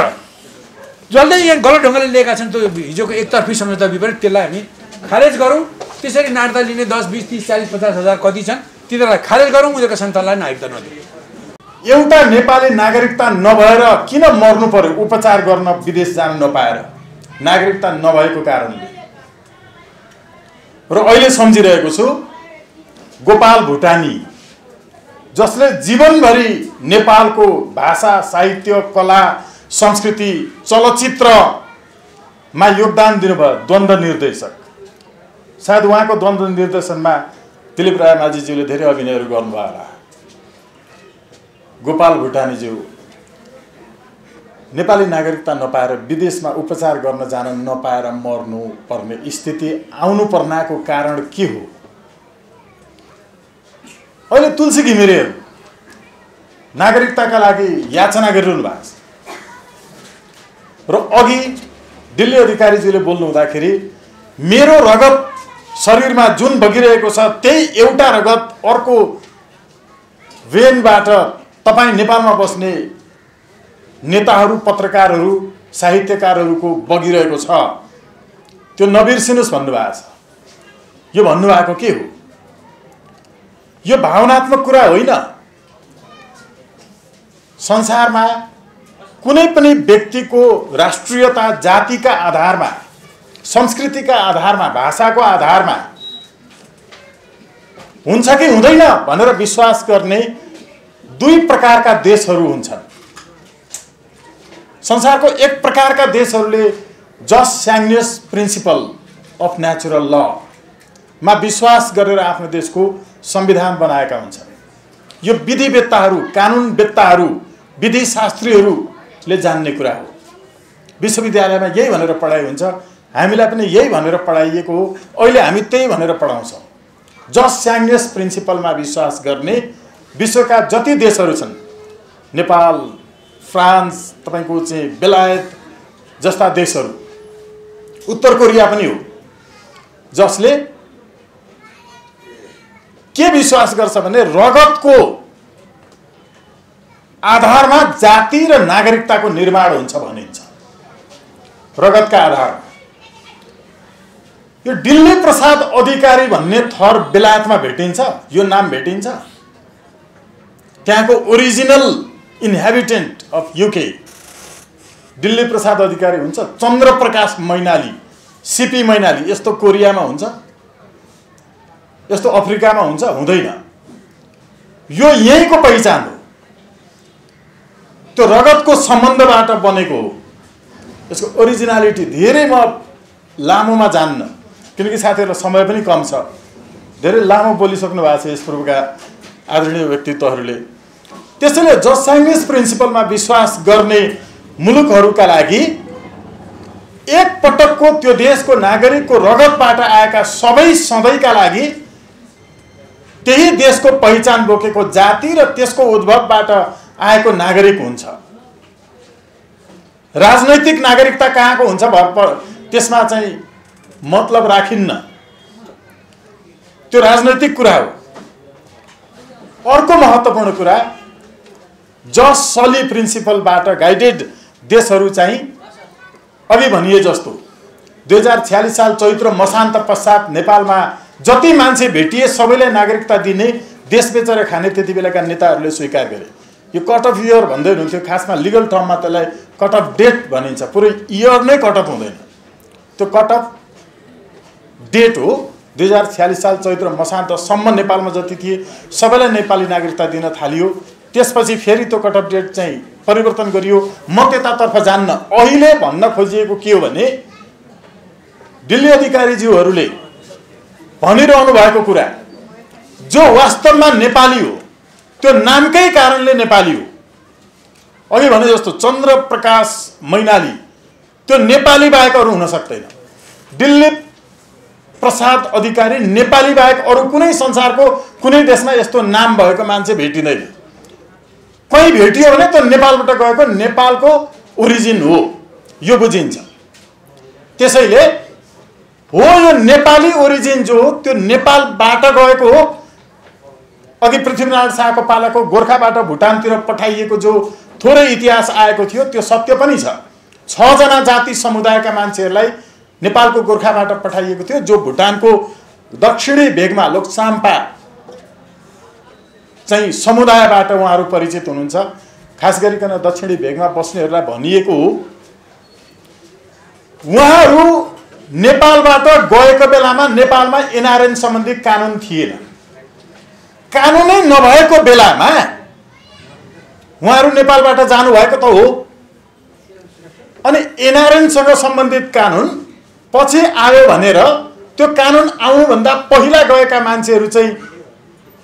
जसले यहाँ गलत ढङ्गले लिएका छन् त्यो हिजोको एकतर्फी सम्झौता विपरीत त्यसलाई हामी खारेज गरौँ। त्यसरी नागरिकता लिने 10, 20, 30, 40, 50 हजार कति छन् तिनीहरूलाई खारेज गरौँ, उनीहरूको सन्तानलाई नागरिकता नदिउँ। एउटा नेपाली नागरिकता नभएर किन मर्नु पर्यो उपचार गर्न विदेश जान नपाएर? नागरिकता नभएको कारणले। र अहिले सम्झिरहेको छु गोपाल भुटानी, जसले जीवनभरि नेपालको भाषा, साहित्य, कला, संस्कृति, चलचित्रमा योगदान दिनुभयो। द्वन्द्व निर्देशक, सायद उहाँको द्वन्द्व निर्देशनमा दिलीप रायमाझीज्यूले धेरै अभिनयहरू गर्नुभयो होला। गोपाल भुटानीज्यू नेपाली नागरिकता नपाएर विदेशमा उपचार गर्न जान नपाएर मर्नु पर्ने स्थिति आउनु पर्नाको कारण के हो? अहिले तुलसी घिमिरेहरू नागरिकताका लागि याचना गरिरहनु भएको छ र अघि दिल्ली अधिकारीजीले बोल्नु हुँदाखेरि मेरो रगत शरीरमा जुन बगिरहेको छ त्यही एउटा रगत अर्को वेनबाट तपाईँ नेपालमा बस्ने नेताहरू, पत्रकारहरू, साहित्यकारहरूको बगिरहेको छ, त्यो नबिर्सिनुहोस् भन्नुभएको छ। यो भन्नुभएको के हो? यो भावनात्मक कुरा होइन। संसारमा कुनै पनि व्यक्तिको राष्ट्रियता, जातिका आधारमा, संस्कृतिका आधारमा, भाषाको आधारमा हुन्छ कि हुँदैन भनेर विश्वास गर्ने दुई प्रकारका देशहरू हुन्छन्। संसारको एक प्रकारका देशहरूले जस स्याङ्नियस प्रिन्सिपल अफ नेचुरल ल मा विश्वास गरेर आफ्नो देशको संविधान बनाएका हुन्छन्। यो विधिवेत्ताहरू, कानुनवेत्ताहरू, विधिशास्त्रीहरूले जान्ने कुरा हो। विश्वविद्यालयमा यही भनेर पढाइ हुन्छ, हामीलाई पनि यही भनेर पढाइएको हो, अहिले हामी त्यही भनेर पढाउँछौँ। जस स्याङ्नियस प्रिन्सिपलमा विश्वास गर्ने विश्वका जति देशहरू छन्, नेपाल, फ्रान्स, तपाईँको चाहिँ बेलायत जस्ता देशहरू, उत्तर कोरिया पनि हो, जसले के विश्वास गर्छ भने रगतको आधारमा जाति र नागरिकताको निर्माण हुन्छ भनिन्छ। रगतका आधारमा यो दिल्ली प्रसाद अधिकारी भन्ने थर बेलायतमा भेटिन्छ, यो नाम भेटिन्छ। त्यहाँको original inhabitant of UK Dilli Prasad Adhikari हुन्छ। चन्द्रप्रकाश मैनाली, सीपी मैनाली यस्तो कोरियामा हुन्छ, यस्तो अफ्रिकामा हुन्छ, हुँदैन। यो यहीँको पहिचान हो, त्यो रगतको सम्बन्धबाट बनेको हो। यसको ओरिजिनालिटी धेरै म लामोमा जान्न, किनकि साथीहरूलाई समय पनि कम छ। धेरै लामो बोलिसक्नु भएको छ यस पूर्वका आदरणीय व्यक्तित्वहरूले। त्यसैले जस स्याङ्नियस प्रिन्सिपलमा विश्वास गर्ने मुलुकहरूका लागि एक पटकको त्यो देशको नागरिकको रगतबाट आएका सबै सधैँका लागि त्यही देशको पहिचान बोकेको जाति र त्यसको उद्भवबाट आएको नागरिक हुन्छ। राजनैतिक नागरिकता कहाँको हुन्छ त्यसमा चाहिँ मतलब राखिन्न, त्यो राजनैतिक कुरा हो। अर्को महत्त्वपूर्ण कुरा, जस सली प्रिन्सिपलबाट गाइडेड देशहरू चाहिँ अघि भनिए जस्तो 2046 साल चैत्र मसान्त पश्चात नेपालमा जति मान्छे भेटिए सबैलाई नागरिकता दिने, देश बेचेर खाने त्यति बेलाका नेताहरूले स्वीकार गरे। यो कट अफ इयर भन्दै हुनुहुन्थ्यो, खासमा लिगल टर्ममा त्यसलाई कट अफ डेट भनिन्छ। पुरै इयर नै कट अफ हुँदैन, त्यो कट अफ डेट हो। 2046 साल चैत्र मसान्तसम्म नेपालमा जति थिए सबैलाई नेपाली नागरिकता दिन थालियो। त्यसपछि फेरि त्यो कट अफ डेट चाहिँ परिवर्तन गरियो। म त्यतातर्फ जान्न। अहिले भन्न खोजिएको के हो भने दिल्ली अधिकारीज्यूहरूले भनिरहनु भएको कुरा, जो वास्तवमा नेपाली हो त्यो नामकै कारणले नेपाली हो। अघि भने जस्तो चन्द्रप्रकाश मैनाली त्यो नेपाली बाहेक अरू हुन सक्दैन। दिल्ली प्रसाद अधिकारी नेपाली बाहेक अरू कुनै संसारको कुनै देशमा यस्तो नाम भएको मान्छे भेटिँदैन। कहीँ भेटियो भने त्यो नेपालबाट गएको, नेपालको ओरिजिन हो, यो बुझिन्छ। त्यसैले हो यो नेपाली ओरिजिन जो हो त्यो नेपालबाट गएको हो। अघि पृथ्वीनारायण शाहको पालाको गोर्खाबाट भुटानतिर पठाइएको जो थोरै इतिहास आएको थियो त्यो सत्य पनि छ। 6 जना जाति समुदायका मान्छेहरूलाई नेपालको गोर्खाबाट पठाइएको थियो, जो भुटानको दक्षिणी भेगमा लोकसाम्पा चाहिँ समुदायबाट उहाँहरू परिचित हुनुहुन्छ। खास गरिकन दक्षिणी भेगमा बस्नेहरूलाई भनिएको हो उहाँहरू नेपालबाट गएको बेलामा नेपालमा एनआरएन सम्बन्धी कानुन थिएन। कानुनै नभएको बेलामा उहाँहरू नेपालबाट जानुभएको त हो। अनि एनआरएनसँग सम्बन्धित कानुन पछि आयो भनेर त्यो कानुन आउनुभन्दा पहिला गएका मान्छेहरू चाहिँ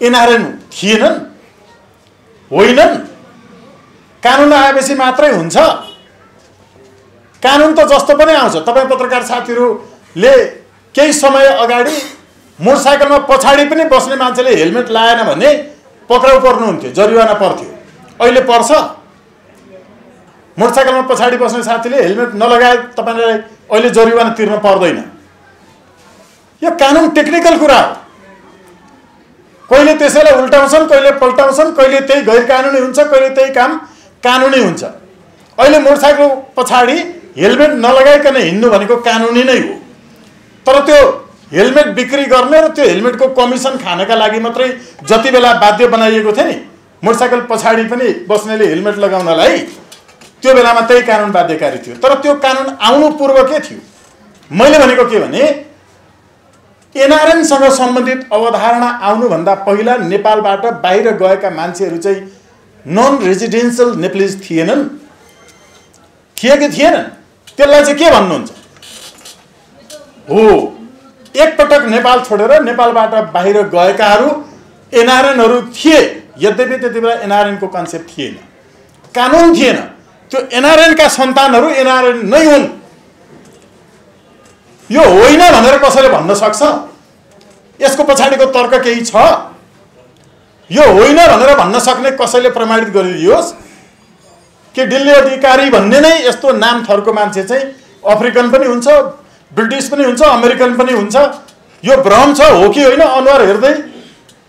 एनआरएन थिएनन्, होइनन्। कानुन आएपछि मात्रै हुन्छ। कानुन त जस्तो पनि आउँछ। तपाईँ पत्रकार साथीहरूले केही समय अगाडि मोटरसाइकलमा पछाडि पनि बस्ने मान्छेले हेलमेट लाएन भने पक्राउ पर्नुहुन्थ्यो, जरिवाना पर्थ्यो। अहिले पर्छ? मोटरसाइकलमा पछाडि बस्ने साथीले हेलमेट नलगाए तपाईँलाई अहिले जरिवाना तिर्न पर्दैन। यो कानुन टेक्निकल कुरा हो। कहिले त्यसैलाई उल्टाउँछन्, कहिले पल्टाउँछन्, कहिले त्यही गैर कानुनी हुन्छ, कहिले त्यही काम कानुनी हुन्छ। अहिले मोटरसाइकल पछाडि हेलमेट नलगाइकन हिँड्नु भनेको कानुनी नै हो। तर त्यो हेलमेट बिक्री गर्ने र त्यो हेलमेटको कमिसन खानका लागि मात्रै जति बेला बाध्य बनाइएको थियो नि मोटरसाइकल पछाडि पनि बस्नेले हेलमेट लगाउनलाई, त्यो बेलामा त्यही कानुन बाध्यकारी थियो। तर त्यो कानुन आउनु पूर्व के थियो? मैले भनेको के भने एनआरएनसँग सम्बन्धित अवधारणा आउनुभन्दा पहिला नेपालबाट बाहिर गएका मान्छेहरू चाहिँ नन रेजिडेन्सियल नेप्लिज थिएनन्, थिए कि थिएनन्? त्यसलाई चाहिँ के भन्नुहुन्छ? हो, एकपटक नेपाल छोडेर नेपालबाट बाहिर गएकाहरू एनआरएनहरू थिए, यद्यपि त्यति बेला एनआरएनको कन्सेप्ट थिएन, कानुन थिएन। त्यो एनआरएनका सन्तानहरू एनआरएन नै हुन्। यो होइन भनेर कसैले भन्न सक्छ? यसको पछाडिको तर्क केही छ? यो होइन भनेर भन्न सक्ने कसैले प्रमाणित गरिदियोस् कि दिल्ली अधिकारी भन्ने नै यस्तो नाम थरको मान्छे चाहिँ अफ्रिकन पनि हुन्छ, ब्रिटिस पनि हुन्छ, अमेरिकन पनि हुन्छ। यो भ्रम छ हो कि होइन? अनुहार हेर्दै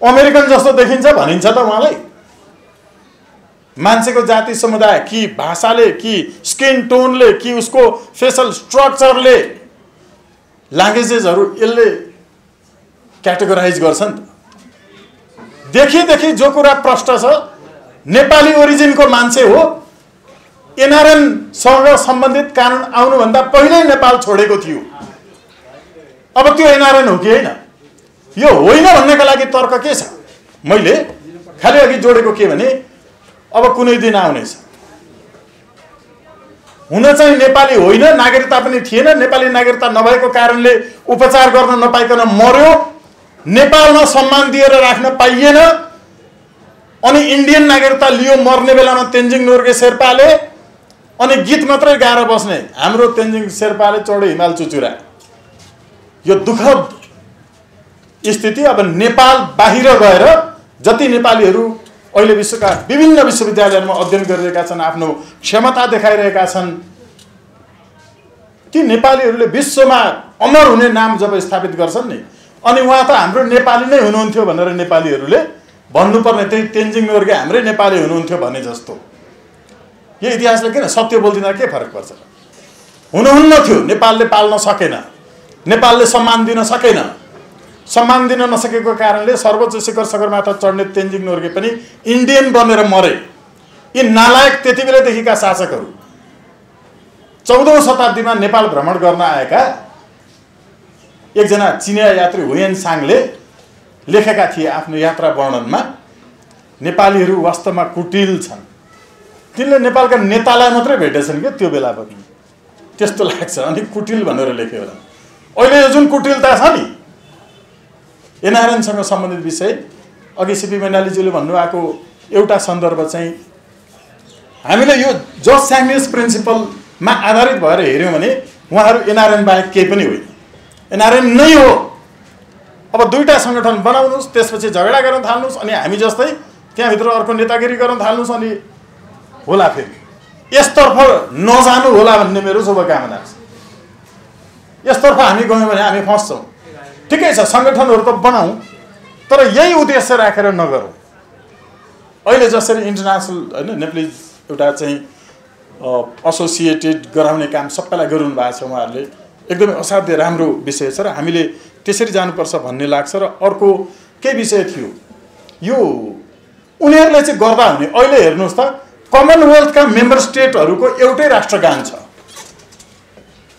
अमेरिकन जस्तो देखिन्छ भनिन्छ त उहाँलाई। मान्छेको जाति समुदाय कि भाषाले कि स्किन टोनले कि उसको फेसल स्ट्रक्चरले ल्याङ्ग्वेजेसहरू यसले क्याटेगोराइज गर्छन्। देखि जो कुरा प्रष्ट छ, नेपाली ओरिजिनको मान्छे हो, एनआरएनसँग सम्बन्धित कानुन आउनुभन्दा पहिल्यै नेपाल छोडेको थियो। अब त्यो एनआरएन हो कि होइन? यो होइन भन्नका लागि तर्क के छ? मैले खालि अघि जोडेको के भने अब कुनै दिन आउनेछ, हुन चाहिँ नेपाली होइन, नागरिकता पनि थिएन, नेपाली नागरिकता नभएको कारणले उपचार गर्न नपाइकन मर्यो, नेपालमा सम्मान दिएर राख्न पाइएन, अनि इन्डियन नागरिकता लियो मर्ने बेलामा तेन्जिङ नोर्गे शेर्पाले, अनि गीत मात्रै गाएर बस्ने हाम्रो तेन्जिङ शेर्पाले चढे हिमाल चुचुरा। यो दुःखद स्थिति। अब नेपाल बाहिर गएर जति नेपालीहरू अहिले विश्वका विभिन्न विश्वविद्यालयहरूमा अध्ययन गरिरहेका छन्, आफ्नो क्षमता देखाइरहेका छन्, ती नेपालीहरूले विश्वमा अमर हुने नाम जब स्थापित गर्छन् नि, अनि उहाँ त हाम्रो नेपाली नै हुनुहुन्थ्यो भनेर नेपालीहरूले भन्नुपर्ने, त्यही तेन्जिङ नोर्गे हाम्रै नेपाली हुनुहुन्थ्यो भने जस्तो। यो इतिहासले किन सत्य बोल्दिँदा के फरक पर्छ? हुनुहुन्न थियो, नेपालले पाल्न सकेन, नेपालले सम्मान दिन सकेन। सम्मान दिन नसकेको कारणले सर्वोच्च शिखर सगरमाथा चढ्ने तेन्जिङ नोर्गे पनि इन्डियन बनेर मरे। यी नालायक त्यति बेलादेखिका शासकहरू 14औं शताब्दीमा नेपाल भ्रमण गर्न आएका एकजना चिनिया यात्री हुयेन सांगले लेखेका थिए आफ्नो यात्रा वर्णनमा, नेपालीहरू वास्तवमा कुटिल छन्। तिनले नेपालका नेतालाई मात्रै भेटेछन् के त्यो बेला पनि, त्यस्तो लाग्छ। अनि कुटिल भनेर लेख्यो होला। अहिले यो जुन कुटिलता छ नि, एनआरएनसँग सम्बन्धित विषय, अघि सिपी मैनालीज्यूले भन्नुभएको एउटा सन्दर्भ चाहिँ हामीले यो जज स्याङ्ग्नेस प्रिन्सिपलमा आधारित भएर हेऱ्यौँ भने उहाँहरू एनआरएन बाहेक केही पनि होइन, एनआरएन नै हो। अब दुईटा सङ्गठन बनाउनुहोस्, त्यसपछि झगडा गर्न थाल्नुहोस्, अनि हामी जस्तै त्यहाँभित्र अर्को नेतागिरी गर्न थाल्नुहोस्, अनि होला फेरि यसतर्फ नजानु होला भन्ने मेरो शुभकामना छ। यसतर्फ हामी गयौँ भने हामी फस्छौँ। ठिकै छ, सङ्गठनहरू त बनाऊ, तर यही उद्देश्य राखेर नगरौँ। अहिले जसरी इन्टरनेसनल होइन नेप्लिज एउटा चाहिँ एसोसिएटेड गराउने काम सबैलाई गरिरहनु भएको छ उहाँहरूले, एकदमै असाध्य राम्रो विषय छ र हामीले त्यसरी जानुपर्छ भन्ने लाग्छ। र अर्को केही विषय थियो, यो उनीहरूले चाहिँ गर्दा हुने, अहिले हेर्नुहोस् त कमनवेल्थका मेम्बर स्टेटहरूको एउटै राष्ट्रगान छ,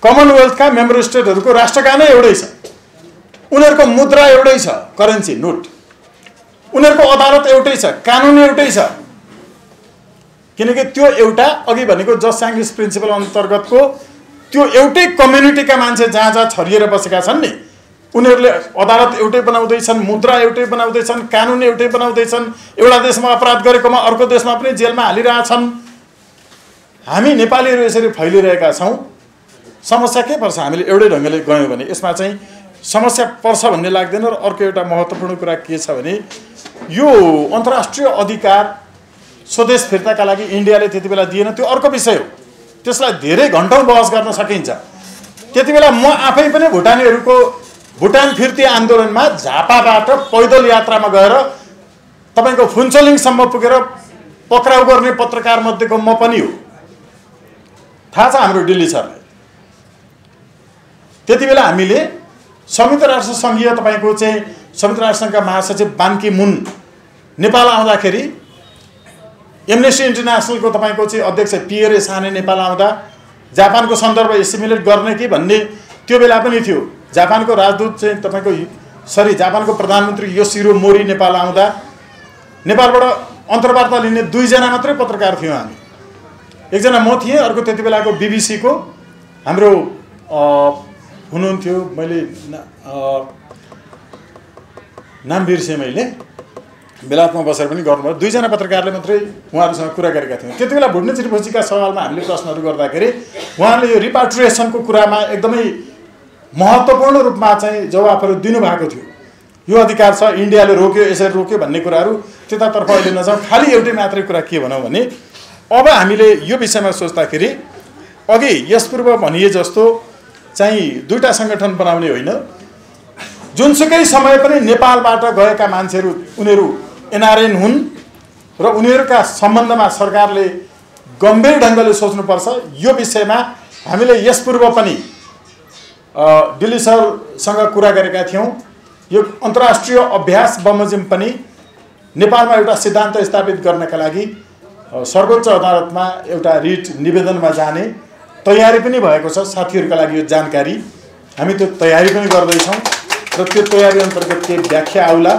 कमनवेल्थका मेम्बर स्टेटहरूको राष्ट्रगानै एउटै छ, उनीहरूको मुद्रा एउटै छ, करेन्सी नोट, उनीहरूको अदालत एउटै छ, कानुन एउटै छ। किनकि त्यो एउटा अघि भनेको जज स्याङ्ग्नेस प्रिन्सिपल अन्तर्गतको त्यो एउटै कम्युनिटीका मान्छे जहाँ जहाँ छरिएर बसेका छन् नि, उनीहरूले अदालत एउटै बनाउँदैछन्, मुद्रा एउटै बनाउँदैछन्, कानुन एउटै बनाउँदैछन्, एउटा देशमा अपराध गरेकोमा अर्को देशमा पनि जेलमा हालिरहेछन्। हामी नेपालीहरू यसरी फैलिरहेका छौँ। समस्या के पर्छ? हामीले एउटै ढङ्गले गयौँ भने यसमा चाहिँ समस्या पर्छ भन्ने लाग्दैन। र अर्को एउटा महत्त्वपूर्ण कुरा के छ भने यो अन्तर्राष्ट्रिय अधिकार स्वदेश फिर्ताका लागि इन्डियाले त्यति बेला दिएन, त्यो अर्को विषय हो, त्यसलाई धेरै घन्टौँ बहस गर्न सकिन्छ। त्यति बेला म आफै पनि भुटानीहरूको भुटान फिर्ती आन्दोलनमा झापाबाट पैदल यात्रामा गएर तपाईँको फुन्चोलिङसम्म पुगेर पक्राउ गर्ने पत्रकार मध्येको म पनि हो, थाहा छ हाम्रो दिल्ली सरलाई। त्यति बेला हामीले संयुक्त राष्ट्र सङ्घीय तपाईँको चाहिँ संयुक्त राष्ट्रसङ्घका महासचिव बान की मुन नेपाल आउँदाखेरि, एमनेस्टी इन्टरनेसनलको तपाईँको चाहिँ अध्यक्ष पिएरे साने नेपाल आउँदा जापानको सन्दर्भ एसिमुलेट गर्ने कि भन्ने त्यो बेला पनि थियो। जापानको राजदूत चाहिँ तपाईँको जापानको प्रधानमन्त्री योसिरो मोरी नेपाल आउँदा नेपालबाट अन्तर्वार्ता लिने 2 जना मात्रै पत्रकार थियौँ हामी। एकजना म थिएँ, अर्को त्यति बेलाको BBC को हाम्रो हुनुहुन्थ्यो, मैले नाम बिर्सेँ मैले, बेलायतमा बसेर पनि गर्नुभयो। 2 जना पत्रकारले मात्रै उहाँहरूसँग कुरा गरेका थियौँ। त्यति बेला भुटनी त्रिभुजीका सवालमा हामीले प्रश्नहरू गर्दाखेरि उहाँले यो रिपाट्रिएसनको कुरामा एकदमै महत्त्वपूर्ण रूपमा चाहिँ जवाफहरू दिनुभएको थियो। यो अधिकार छ, इन्डियाले रोक्यो, यसरी रोक्यो भन्ने कुराहरू त्यतातर्फ अहिले नजाउँ। खालि एउटै मात्रै कुरा के भनौँ भने अब हामीले यो विषयमा सोच्दाखेरि अघि यसपूर्व भनिए जस्तो चाहिँ 2टा सङ्गठन बनाउने होइन, जुनसुकै समय पनि नेपालबाट गएका मान्छेहरू उनीहरू NRN हुन् र उनीहरूका सम्बन्धमा सरकारले गम्भीर ढङ्गले सोच्नुपर्छ। यो विषयमा हामीले यसपूर्व पनि दिल्ली सरसँग कुरा गरेका थियौँ। यो अन्तर्राष्ट्रिय अभ्यास बमोजिम पनि नेपालमा एउटा सिद्धान्त स्थापित गर्नका लागि सर्वोच्च अदालतमा एउटा रिट निवेदनमा जाने तयारी पनि भएको छ। साथीहरूका लागि यो जानकारी, हामी त्यो तयारी पनि गर्दैछौँ र त्यो तयारी अन्तर्गत के व्याख्या आउला,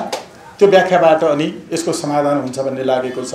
त्यो व्याख्याबाट अनि यसको समाधान हुन्छ भन्ने लागेको छ।